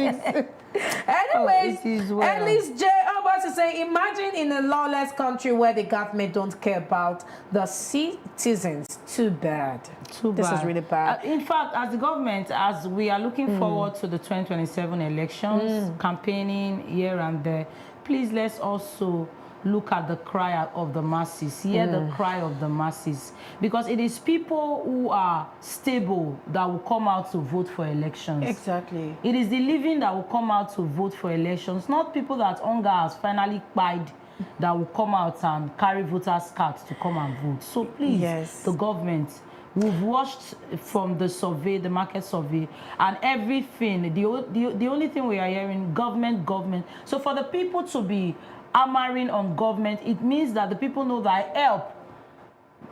Anyways, at least J. Albert is saying, imagine in a lawless country where the government don't care about the citizens. Too bad. This is really bad. In fact, as the government, as we are looking forward to the 2027 elections, campaigning here and there, please let's also look at the cry of the masses, hear the cry of the masses, because it is people who are stable that will come out to vote for elections. Exactly. It is the living that will come out to vote for elections, not people that hunger has finally pied that will come out and carry voters' cards to come and vote. So please, the government, we've watched from the survey, the market survey, and everything. The only thing we are hearing, government. So for the people to be hammering on government, it means that the people know that help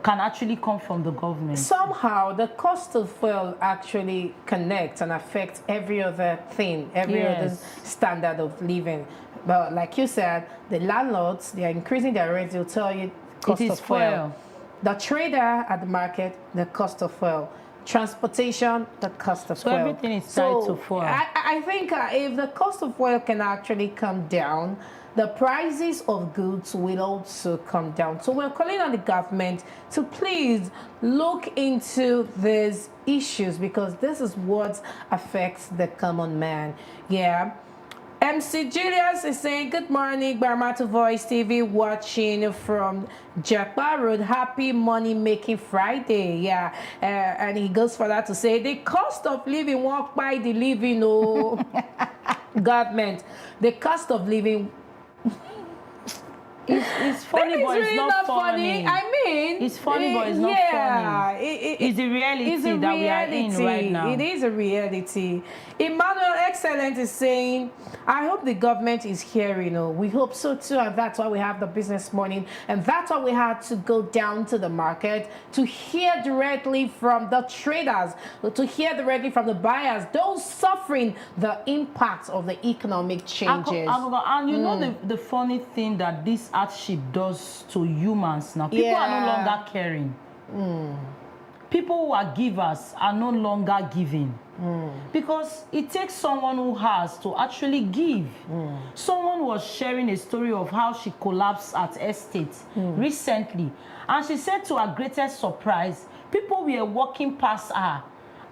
can actually come from the government. Somehow, the cost of fuel actually connects and affects every other thing, every other standard of living. But like you said, the landlords, they are increasing their rates. They'll tell you cost of fuel. The trader at the market, the cost of fuel. Transportation, the cost of fuel. So everything is tied to fuel. I think if the cost of fuel can actually come down, the prices of goods will also come down. So we're calling on the government to please look into these issues, because this is what affects the common man. Yeah. MC Julius is saying, good morning, Baramatu Voice TV, watching from Jakba Road. Happy Money Making Friday. Yeah. And he goes further to say, the cost of living walk by the living, oh, government. The cost of living. It's funny, but it's not funny. I mean, it's funny, but it's not funny. It's the reality that we are in right now. It is a reality. Emmanuel Excellent is saying, I hope the government is hearing. We hope so too, and that's why we have the business morning, and that's why we had to go down to the market to hear directly from the traders, to hear directly from the buyers, those suffering the impact of the economic changes. And you know the funny thing that this hardship does to humans now. People are no longer caring. People who are givers are no longer giving. Because it takes someone who has to actually give. Someone was sharing a story of how she collapsed at estate recently. And she said, to her greatest surprise, people were walking past her.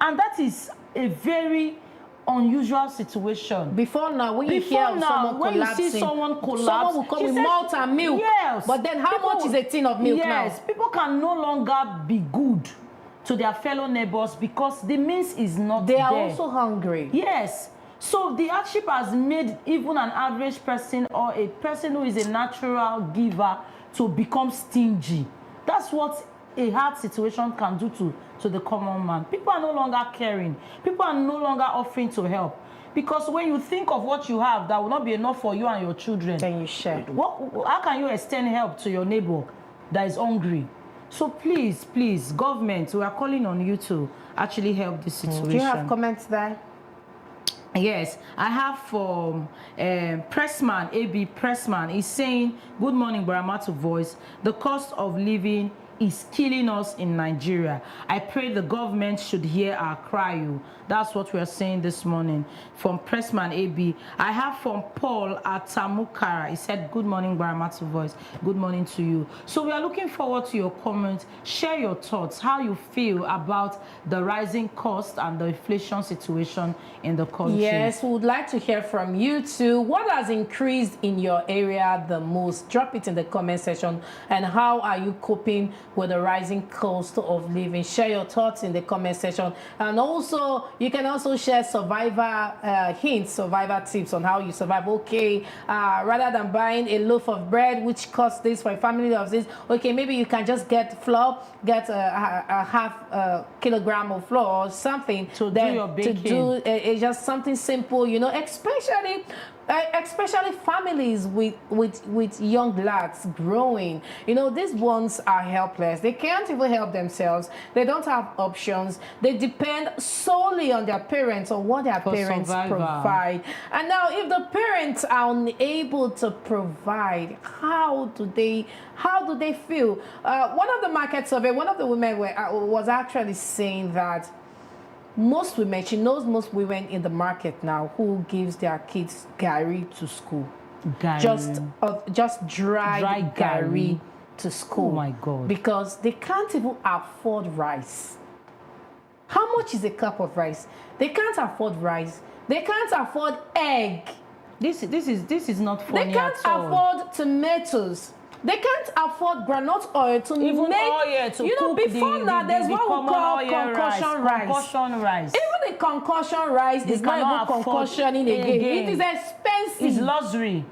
And that is a very unusual situation. Before now, when you hear of someone collapsing, you see someone collapse, someone will come with malt and milk. Yes. But then how much is a tin of milk now? Yes, people can no longer be good to their fellow neighbors because the means is not there. They are also hungry. Yes. So the hardship has made even an average person or a person who is a natural giver to become stingy. That's what a hard situation can do to the common man. People are no longer caring. People are no longer offering to help. Because when you think of what you have that will not be enough for you and your children, then you share. How can you extend help to your neighbor that is hungry? So please, please, government, we are calling on you to actually help this situation. Do you have comments there? Yes, I have from Pressman, AB Pressman. He's saying, good morning, Baramatu Voice. The cost of living is killing us in Nigeria. I pray the government should hear our cry. That's what we are saying this morning from Pressman AB. I have from Paul at Tamukara. He said, good morning, Baramatu Voice. Good morning to you. So we are looking forward to your comments. Share your thoughts, how you feel about the rising cost and the inflation situation in the country. Yes, we would like to hear from you too. What has increased in your area the most? Drop it in the comment section. And how are you coping with the rising cost of living? Share your thoughts in the comment section. And also, you can also share survivor hints, survivor tips on how you survive. Okay, rather than buying a loaf of bread, which costs this for a family of this, okay, maybe you can just get flour, get a half kilogram of flour or something to do your baking. Just something simple, you know, especially families with young lads growing. You know, these ones are helpless. They can't even help themselves. They don't have options. They depend solely on their parents or what their parents provide. And now, if the parents are unable to provide, how do they feel? One of the market survey, one of the women was actually saying that most women, she knows most women in the market now who gives their kids gari to school. Just dry gari to school. Oh my God. Because they can't even afford rice. How much is a cup of rice? They can't afford rice. They can't afford egg. This is not funny. They can't afford tomatoes. They can't afford groundnut oil to even make oil to you know, cook before now there's what we call concussion rice. Concussion rice. Even the concussion rice is not even concussioning again. It is expensive. It's luxury.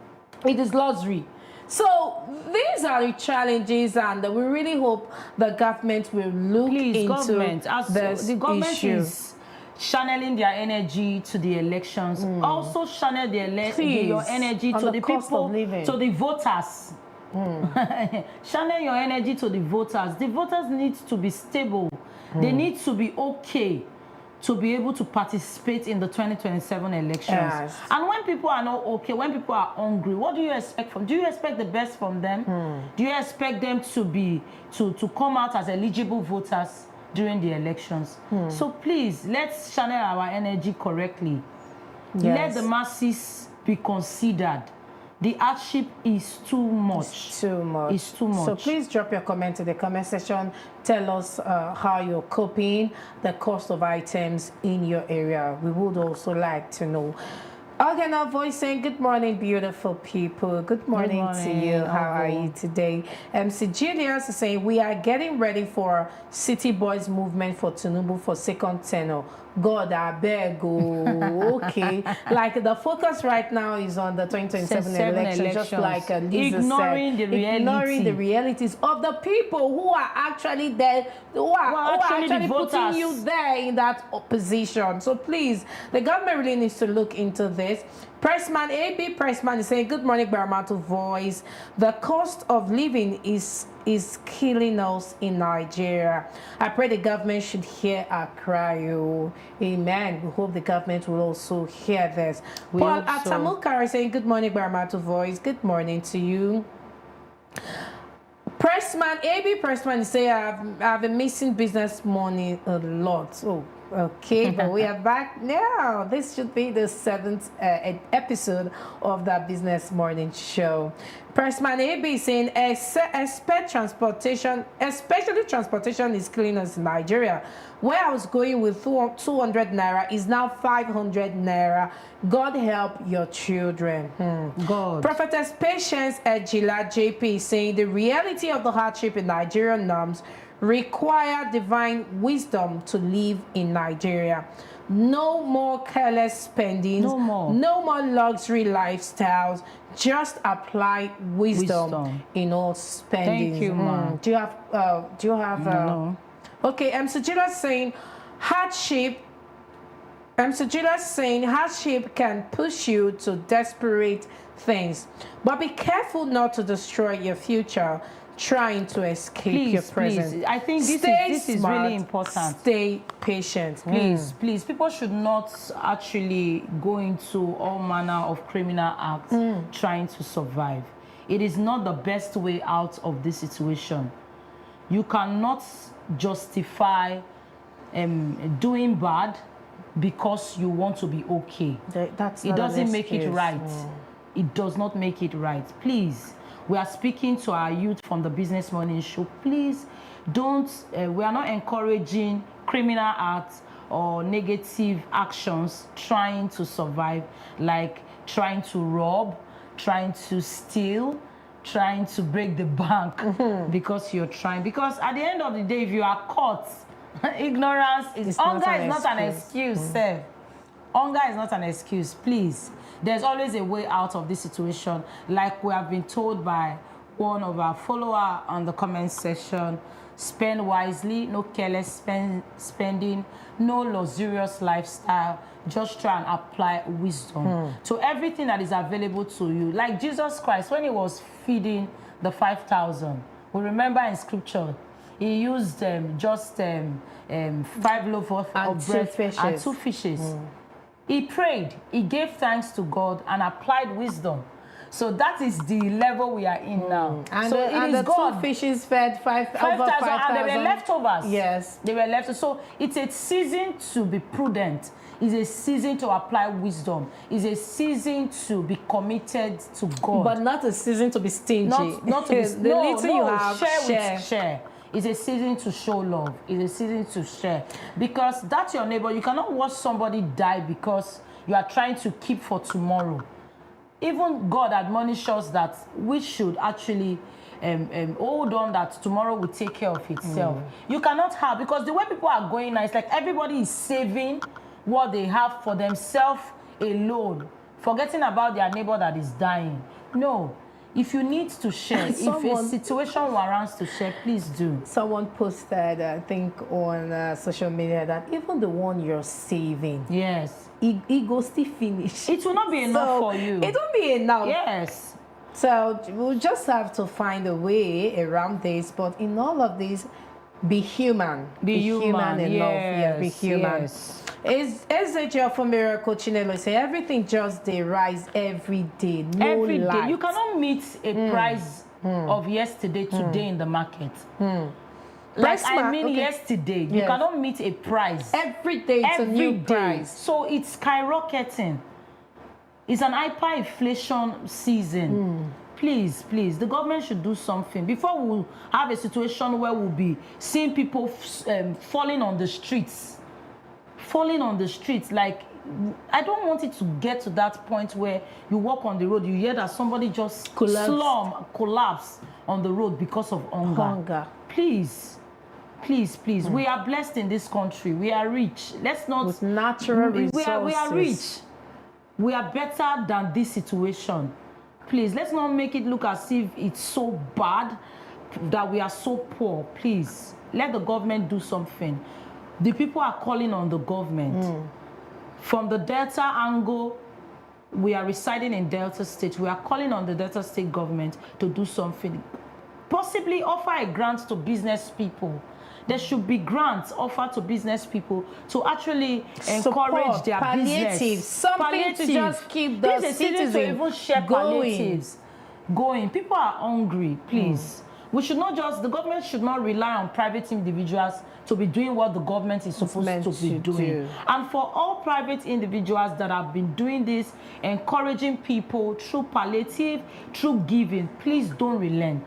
It is luxury. So these are the challenges, and we really hope the government will look into this the government issue. Is channeling their energy to the elections. Also channel your energy to the people, to the voters. Channel your energy to the voters. The voters need to be stable. They need to be okay to be able to participate in the 2027 elections. Yes. And when people are not okay, when people are hungry, what do you expect from? Do you expect the best from them? Do you expect them to come out as eligible voters during the elections? So please, let's channel our energy correctly. Let the masses be considered. The hardship is too much. It's too much. It's too much. So please drop your comment in the comment section. Tell us how you're coping, the cost of items in your area. We would also like to know. Okay, now voice saying, good morning, beautiful people. Good morning to you. How are you today? MC Julius is saying, we are getting ready for City Boys movement for Tinubu for second tenure. God, I beg. Okay. Like the focus right now is on the 2027 elections, just like Lisa ignoring said. the reality. Ignoring the realities of the people who are actually there, who are actually putting you there in that position. So please, the government really needs to look into this. Pressman AB Pressman is saying, good morning, Baramatu Voice. The cost of living is killing us in Nigeria. I pray the government should hear our cry. Oh. Amen. We hope the government will also hear this. Paul Atamukar is saying, good morning, Baramatu Voice. Good morning to you. Pressman AB Pressman is saying, I've been missing business money a lot. Oh. Okay, but we are back now. This should be the 7th episode of that Business Morning Show. Pressman AB saying, expect transportation, especially transportation, is killing us in Nigeria. Where I was going with 200 naira is now 500 naira. God help your children. God. Prophetess Patience Ejila JP saying, the reality of the hardship in Nigerian norms require divine wisdom to live in Nigeria. No more careless spending. No more. No more luxury lifestyles. Just apply wisdom in all spending. Thank you, ma'am. Do you have? No. Okay, Sajila saying hardship. Sajila saying hardship can push you to desperate things, but be careful not to destroy your future trying to escape your present. Please. I think this is really important. Stay patient. Please. People should not actually go into all manner of criminal acts trying to survive. It is not the best way out of this situation. You cannot justify doing bad because you want to be okay. It doesn't make it right. It does not make it right. Please. We are speaking to our youth from the Business Morning Show. Please don't, we are not encouraging criminal acts or negative actions trying to survive, like trying to rob, trying to steal, trying to break the bank because you're trying. Because at the end of the day, if you are caught, ignorance is, hunger is not an excuse, sir. Hunger is not an excuse, please. There's always a way out of this situation, like we have been told by one of our followers on the comment section. Spend wisely, no careless spending, no luxurious lifestyle. Just try and apply wisdom to everything that is available to you. Like Jesus Christ, when he was feeding the 5,000, we remember in scripture, he used just 5 loaves of bread and 2 fishes. He prayed, he gave thanks to God and applied wisdom. So that is the level we are in now. And so it is God. 2 fishes fed 5,000 and they were leftovers. Yes. They were left. So it's a season to be prudent. It's a season to apply wisdom. It's a season to be committed to God. But not a season to be stingy. Not to be the little you have, share. It's a season to show love. It's a season to share. Because that's your neighbor. You cannot watch somebody die because you are trying to keep for tomorrow. Even God admonishes us that we should actually hold on, that tomorrow will take care of itself. You cannot have, because the way people are going now, it's like everybody is saving what they have for themselves alone, forgetting about their neighbor that is dying. No. If you need to share, if a situation warrants to share, please do. Someone posted, I think, on social media that even the one you're saving, yes, it goes still finish. It will not be enough for you. It won't be enough. Yes. So we'll just have to find a way around this. But in all of this, be human. Be human enough. yes, Be human. Yes. Is it your for miracle Chinelo say everything just they rise every day, no Every light. day. You cannot meet a price of yesterday today in the market. Like I mean yesterday, you cannot meet a price. Every day it's a new price. So it's skyrocketing. It's an hyperinflation season. Please, the government should do something before we have a situation where we'll be seeing people falling on the streets. Like, I don't want it to get to that point where you walk on the road, you hear that somebody just collapse on the road because of hunger. Please. We are blessed in this country. We are rich. Let's not... With natural resources. We are rich. We are better than this situation. Please, let's not make it look as if it's so bad that we are so poor. Please, let the government do something. The people are calling on the government. From the Delta angle, we are residing in Delta State. We are calling on the Delta State government to do something. Possibly offer a grant to business people. There should be grants offered to business people to actually encourage their business. Something to just keep the citizens to even share palliatives going. People are hungry, please. We should not just, the government should not rely on private individuals to be doing what the government is supposed to be doing. And for all private individuals that have been doing this, encouraging people through palliative, through giving, please don't relent.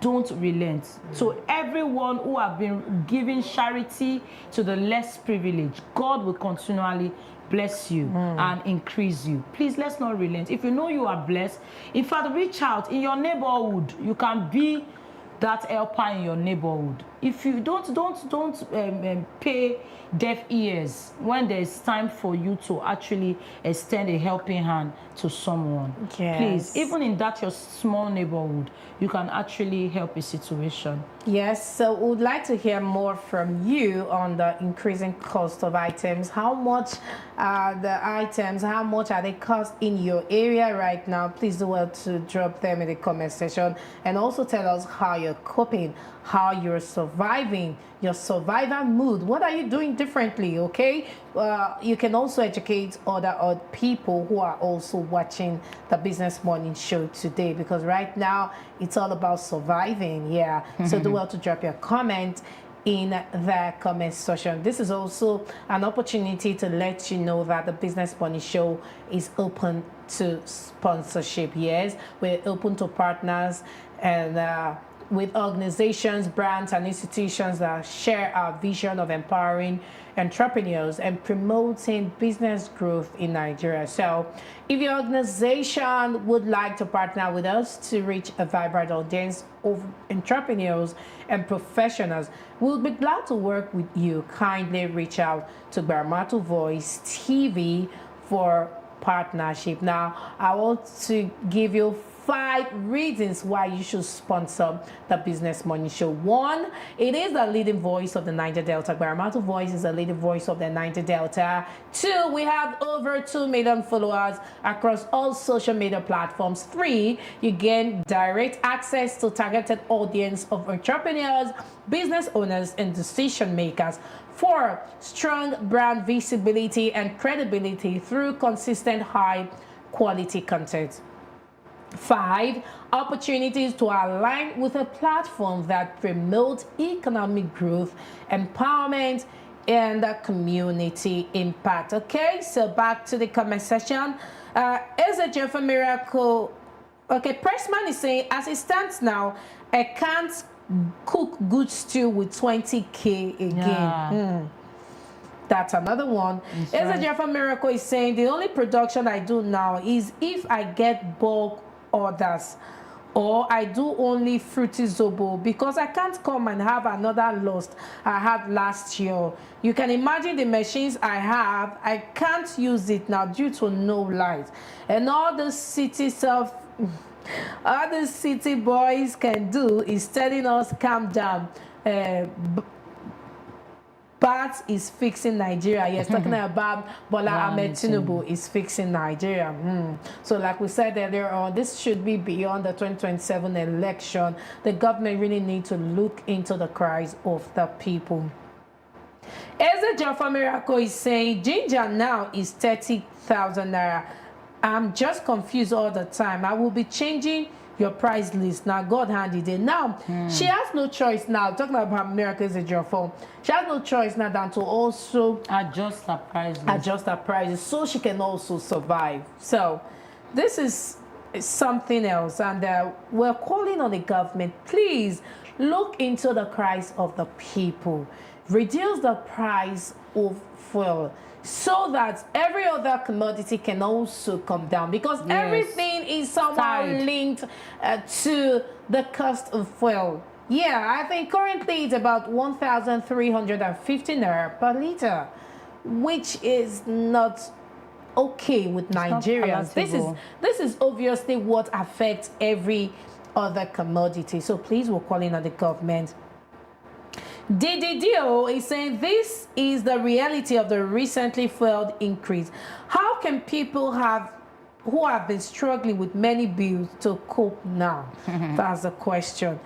Don't relent. So everyone who have been giving charity to the less privileged, God will continually bless you and increase you. Please, let's not relent. If you know you are blessed, in fact, reach out in your neighborhood. You can be that helper in your neighborhood. If you don't pay deaf ears when there's time for you to actually extend a helping hand to someone. Please, even in that your small neighborhood, you can actually help a situation. Yes, so we would like to hear more from you on the increasing cost of items. How much are the items, how much are they cost in your area right now? Please do well to drop them in the comment section and also tell us how you're coping, how you're surviving, your survivor mood. What are you doing differently, okay? You can also educate other people who are also watching the Business Morning Show today, because right now it's all about surviving. So do well to drop your comment in the comment section. This is also an opportunity to let you know that the Business Morning Show is open to sponsorship. Yes, we're open to partners and with organizations, brands, and institutions that share our vision of empowering entrepreneurs and promoting business growth in Nigeria. So if your organization would like to partner with us to reach a vibrant audience of entrepreneurs and professionals, we'll be glad to work with you. Kindly reach out to Baramatu Voice TV for partnership. Now, I want to give you 5 reasons why you should sponsor the Business Morning Show. 1, it is the leading voice of the Niger Delta. Baramatu Voice is the leading voice of the Niger Delta. 2, we have over 2 million followers across all social media platforms. 3, you gain direct access to targeted audience of entrepreneurs, business owners, and decision makers. 4, strong brand visibility and credibility through consistent high quality content. 5, opportunities to align with a platform that promotes economic growth, empowerment, and community impact. Okay, so back to the comment section. Is it your miracle? Okay, Pressman is saying, as it stands now, I can't cook good stew with 20K again. That's another one. Is it your miracle is saying, the only production I do now is if I get bulk orders, or I do only fruity zobo because I can't come and have another loss I had last year. You can imagine the machines I have, I can't use it now due to no light. And all the city stuff, all the city boys can do is telling us calm down. Bat is fixing Nigeria. Yes, talking about Bola Ahmed Tinubu is fixing Nigeria. So like we said earlier on, this should be beyond the 2027 election. The government really need to look into the cries of the people. Eze Jaffa Miracle is saying ginger now is 30,000 naira. I'm just confused all the time. I will be changing your price list now. God handed it. Now she has no choice now. Talking about miracles at your phone, she has no choice now than to also adjust her prices. Adjust her prices so she can also survive. So this is something else, and we're calling on the government. Please look into the cries of the people. Reduce the price of fuel, so that every other commodity can also come down, because everything is somehow linked to the cost of fuel. Yeah, I think currently it's about 1,350 naira per liter, which is not okay with Nigerians. This is obviously what affects every other commodity. So please, we're calling on the government. DDDO is saying this is the reality of the recently fueled increase. How can people who have been struggling with many bills to cope now? That's the question.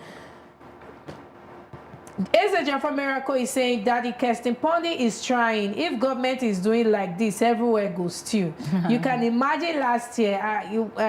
Eze Jaffa Miracle is saying Daddy Kestin Pondi is trying. If government is doing like this, everywhere goes too. You can imagine last year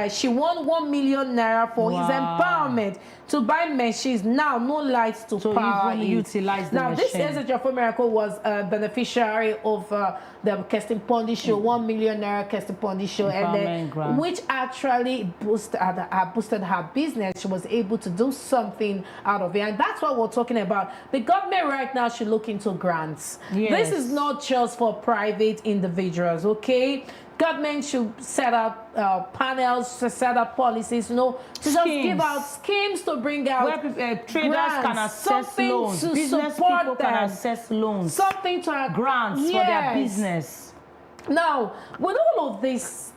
she won 1 million naira for his empowerment to buy machines. Now no lights to power even utilize the now machine. This Eze Jaffa Miracle was a beneficiary of the Kestin Pondi show, 1 million naira Kestin Pondi show, and then, which actually boosted her business. She was able to do something out of it, and that's what we're talking about. The government right now should look into grants. This is not just for private individuals, okay? Government should set up panels, to set up policies, you know, to just give out schemes to bring out where traders grants, can access loans, to business support people them, can access loans, something to grants for their business. Now, with all of this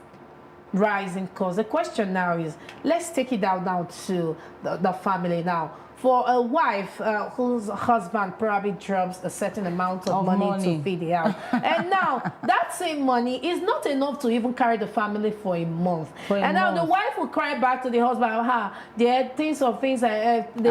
rising costs, the question now is, let's take it down now to the family now. For a wife whose husband probably drops a certain amount of money to feed the house, and now that same money is not enough to even carry the family for a month. Now the wife will cry back to the husband, the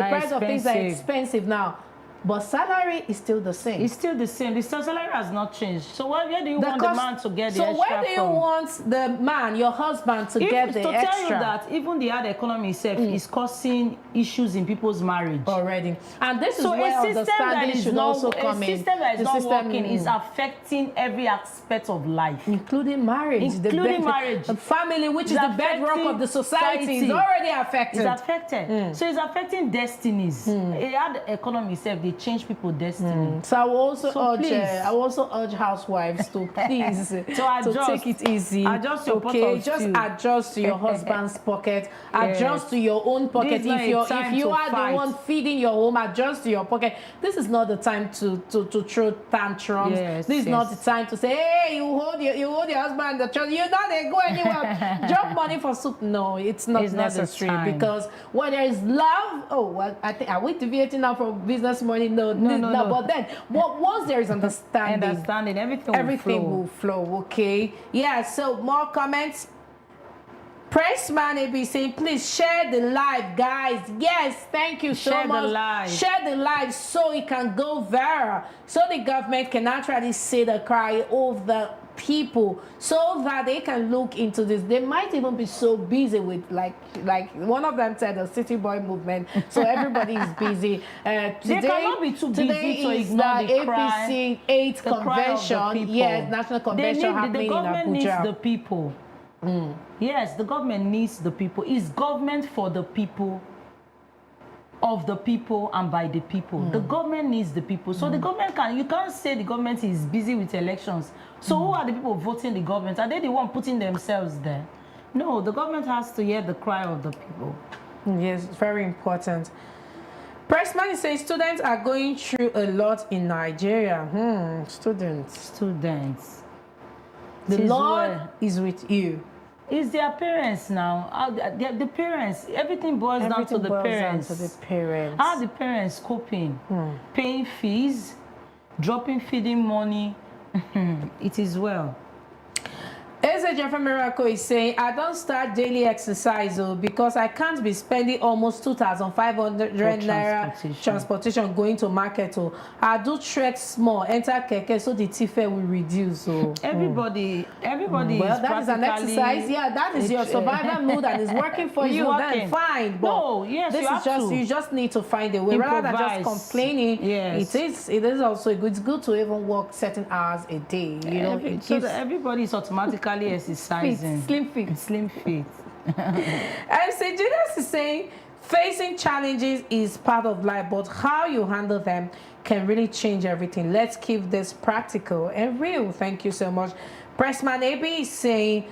price of things are expensive now. But salary is still the same. It's still the same. The salary has not changed. So where do you want the man to get the extra from? So where do you want the man, your husband, to get the extra? To tell you that even the hard economy itself is causing issues in people's marriage already. And this is where understanding should also come in. A system that is not working is affecting every aspect of life. Including marriage. Including marriage. The family, which is the bedrock of the society, is already affected. It's affected. So it's affecting destinies. A hard economy itself, change people's destiny. So I will also urge housewives to please to take it easy. Adjust your pocket. Just adjust to your husband's pocket. Adjust to your own pocket. If you are the one feeding your home, adjust to your pocket. This is not the time to throw tantrums. This is not the time to say, hey, you hold your husband the child. You're not go anywhere. Drop money for soup. No, it's not necessary, because when there is love, I think, are we deviating now from business money? No. But then, once there is understanding, everything will flow. Okay. Yeah. So more comments. Pressman AB saying, please share the live, guys. Yes, thank you so much. Share the live so it can go viral, so the government can actually see the cry of the people, so that they can look into this. They might even be so busy with like one of them said, the city boy movement, so everybody is busy. They cannot be too busy to ignore the APC 8 convention. Yes, national convention happening in Abuja. The government needs the people. Yes, the government needs the people. It's government for the people, of the people, and by the people. The government needs the people. So the government you can't say the government is busy with elections. So who are the people voting the government? Are they the one putting themselves there? No, the government has to hear the cry of the people. Yes, it's very important. Pressman is saying students are going through a lot in Nigeria. Students. The Lord is with you. It's their parents now. The parents. Everything boils down to the parents. How are the parents coping? Paying fees, dropping feeding money, it is well. Eze Jeffrey Miracle is saying, I don't start daily exercise because I can't be spending almost 2,500 naira transportation going to market. I do trek small, enter keke, so the thief will reduce. Everybody well, that is an exercise. Yeah, that is your survival mode and it's working for you. Then fine. But no, yes, this is just you just need to find a way rather than just complaining. Yes, it is also good. It's good to even work certain hours a day. You know, so that everybody is automatically exercising. Slim fit. And so Julius is saying facing challenges is part of life, but how you handle them can really change everything. Let's keep this practical and real. Thank you so much. Pressman AB is saying,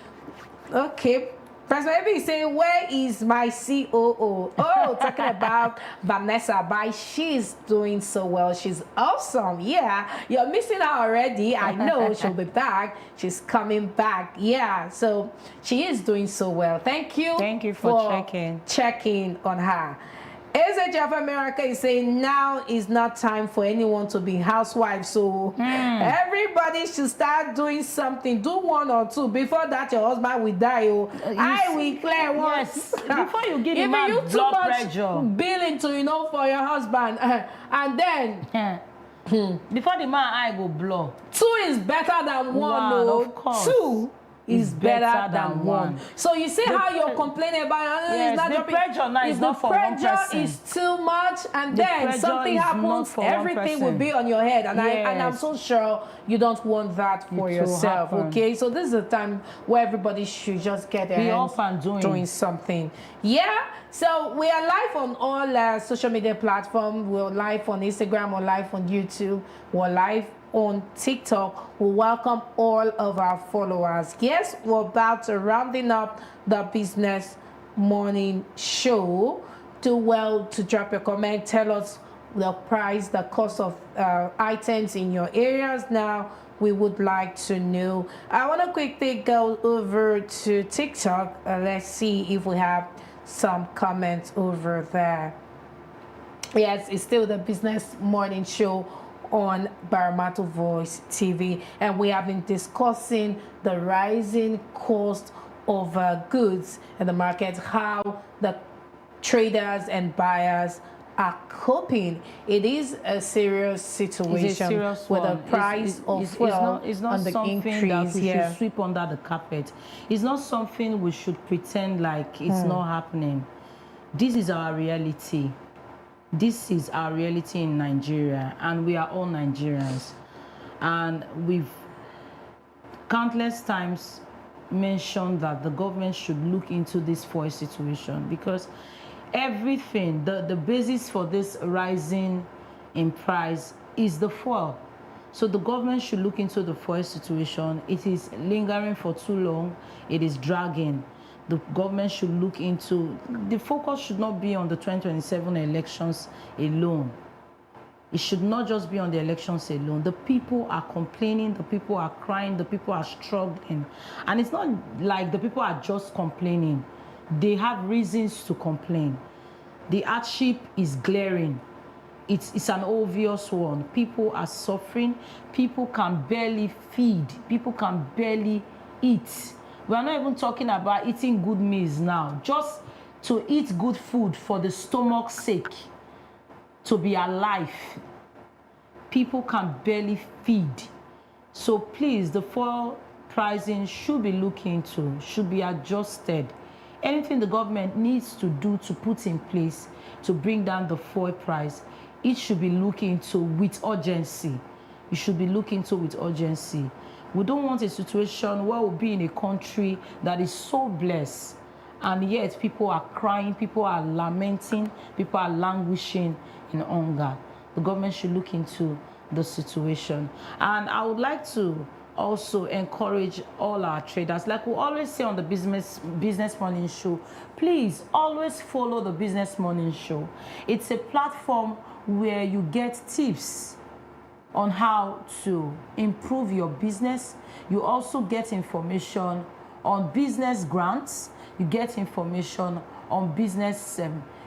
okay. Pressman AB is saying, where is my COO? Oh, talking about Vanessa Bai. She's doing so well. She's awesome. Yeah, you're missing her already. I know she'll be back. She's coming back. Yeah, so she is doing so well. Thank you. Thank you for checking on her. Eze Java America is saying now is not time for anyone to be housewife, so everybody should start doing something. Do one or two before that your husband will die. I will clear once. Yes, before you give him a blood pressure billing to for your husband and then before the man eye go blow. 2 is better than 1. Of course. 2 is better than 1. So you see how you're complaining about yes, not the pressure now is not for one person. The pressure is too much and then something happens, everything will be on your head. And I'm so sure you don't want that for yourself. Okay, so this is a time where everybody should just get their hands doing something. Yeah, so we are live on all social media platforms. We're live on Instagram, we're live on YouTube, we're live on TikTok. We welcome all of our followers. Yes, we're about to rounding up the business morning show. Do well to drop your comment. Tell us the price, the cost of items in your areas. Now we would like to know. I want to quickly go over to TikTok. Let's see if we have some comments over there. Yes, it's still the business morning show on Baramatu Voice TV, and we have been discussing the rising cost of goods in the market, how the traders and buyers are coping. It is a serious situation with the price of fuel on the increase. That we should sweep under the carpet. It's not something we should pretend like it's not happening. This is our reality. This is our reality in Nigeria, and we are all Nigerians. And we've countless times mentioned that the government should look into this fuel situation, because everything, the basis for this rising in price is the fuel. So the government should look into the fuel situation. It is lingering for too long. It is dragging. The government should look into, the focus should not be on the 2027 elections alone. It should not just be on the elections alone. The people are complaining, the people are crying, the people are struggling. And it's not like the people are just complaining. They have reasons to complain. The hardship is glaring. It's an obvious one. People are suffering. People can barely feed. People can barely eat. We are not even talking about eating good meals now. Just to eat good food for the stomach's sake, to be alive. People can barely feed. So please, the fuel pricing should be looked into, should be adjusted. Anything the government needs to do to put in place to bring down the fuel price, it should be looked into with urgency. It should be looked into with urgency. We don't want a situation where we'll be in a country that is so blessed, and yet people are crying, people are lamenting, people are languishing in hunger. The government should look into the situation. And I would like to also encourage all our traders, like we always say on the business morning show, please always follow the business morning show. It's a platform where you get tips on how to improve your business. You also get information on business grants. You get information on business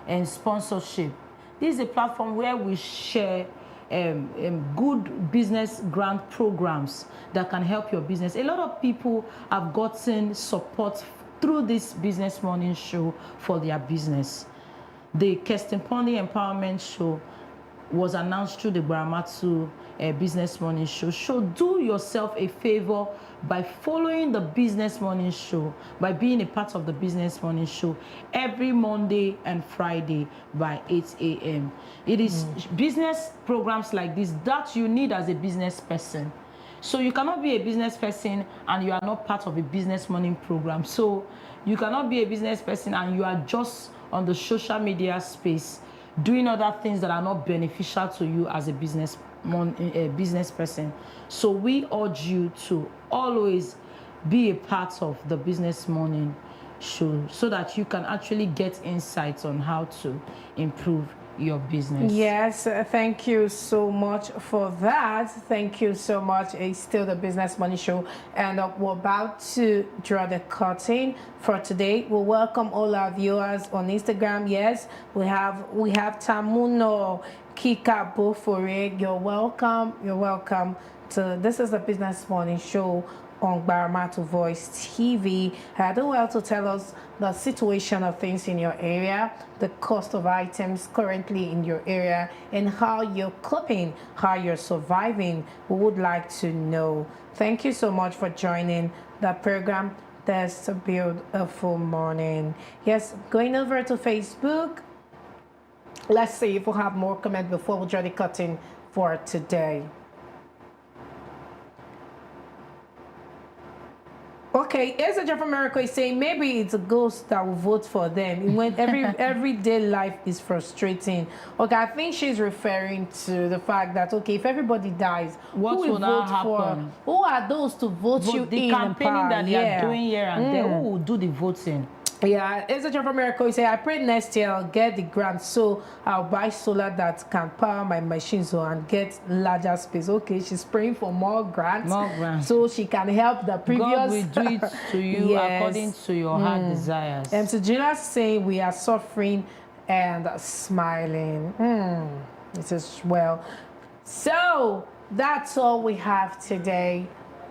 and sponsorship. This is a platform where we share good business grant programs that can help your business. A lot of people have gotten support through this business morning show for their business. The Kirsten Pondy Empowerment Show was announced through the Gbaramatu Business Morning Show. So do yourself a favor by following the Business Morning Show, by being a part of the Business Morning Show every Monday and Friday by 8 a.m. It is business programs like this that you need as a business person. So you cannot be a business person and you are not part of a business morning program. So you cannot be a business person and you are just on the social media space doing other things that are not beneficial to you as a business person. So we urge you to always be a part of the Business Morning Show so that you can actually get insights on how to improve your business. Yes, thank you so much for that. Thank you so much. It's still the Business Money Show, and we're about to draw the curtain for today. We welcome all our viewers on Instagram. Yes, we have Tamuno Kika Bofore. You're welcome. You're welcome to this is the Business Morning Show on Baramatu Voice TV. Do well to tell us the situation of things in your area, the cost of items currently in your area, and how you're coping, how you're surviving. We would like to know. Thank you so much for joining the program. That's a beautiful morning. Yes, going over to Facebook. Let's see if we'll have more comment before we draw the curtain for today. Okay, Ezra from America is saying maybe it's a ghost that will vote for them. When everyday life is frustrating. Okay, I think she's referring to the fact that okay, if everybody dies, what who will vote happen? for? Who are those to vote you the in? The campaigning that they are doing here and there, who will do the voting? Yeah, Ezra from America, you say, I pray next year I'll get the grant so I'll buy solar that can power my machines and get larger space. Okay, she's praying for more grants. More grants. So she can help the previous. God will do it to you yes. according to your heart desires. And so Gina's saying we are suffering and smiling. This is well. So that's all we have today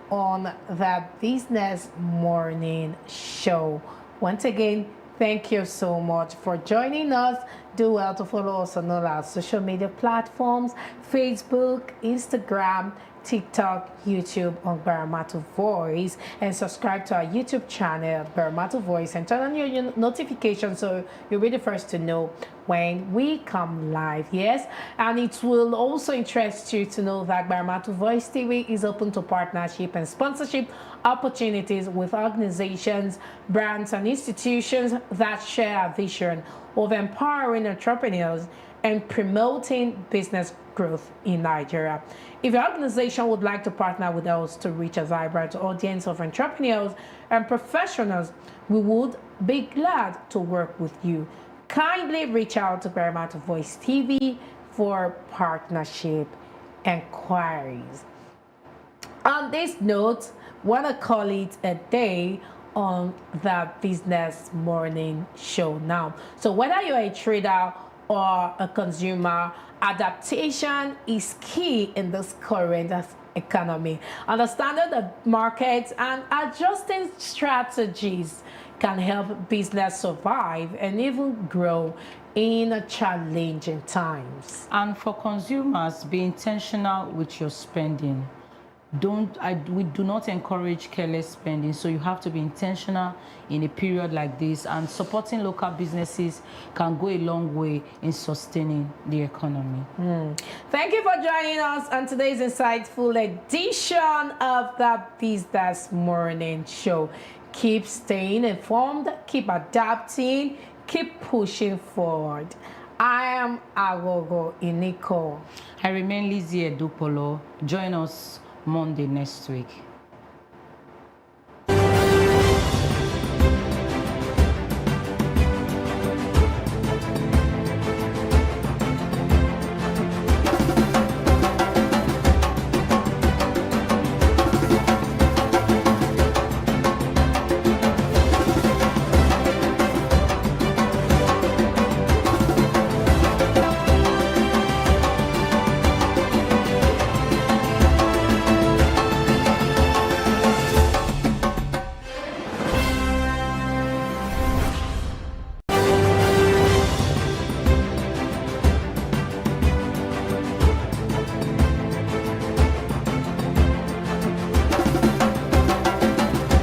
on the Business Morning Show. Once again, thank you so much for joining us. Do well to follow us on all our social media platforms, Facebook, Instagram, TikTok, YouTube on Baramatu Voice, and subscribe to our YouTube channel, Baramatu Voice, and turn on your notifications so you'll be the first to know when we come live. Yes, and it will also interest you to know that Baramatu Voice TV is open to partnership and sponsorship opportunities with organizations, brands, and institutions that share our vision of empowering entrepreneurs and promoting business growth in Nigeria. If your organization would like to partner with us to reach a vibrant audience of entrepreneurs and professionals, we would be glad to work with you. Kindly reach out to Gbaramatu Voice TV for partnership inquiries. On this note, want to call it a day on the Business Morning Show now. So whether you're a trader or a consumer, adaptation is key in this current economy. Understanding the markets and adjusting strategies can help business survive and even grow in challenging times. And for consumers, be intentional with your spending. We do not encourage careless spending, so you have to be intentional in a period like this, and supporting local businesses can go a long way in sustaining the economy. Thank you for joining us on today's insightful edition of the Business Morning Show. Keep staying informed, keep adapting, keep pushing forward. I am Agogo Iniko. I remain Lizzie Edupolo. Join us Monday next week.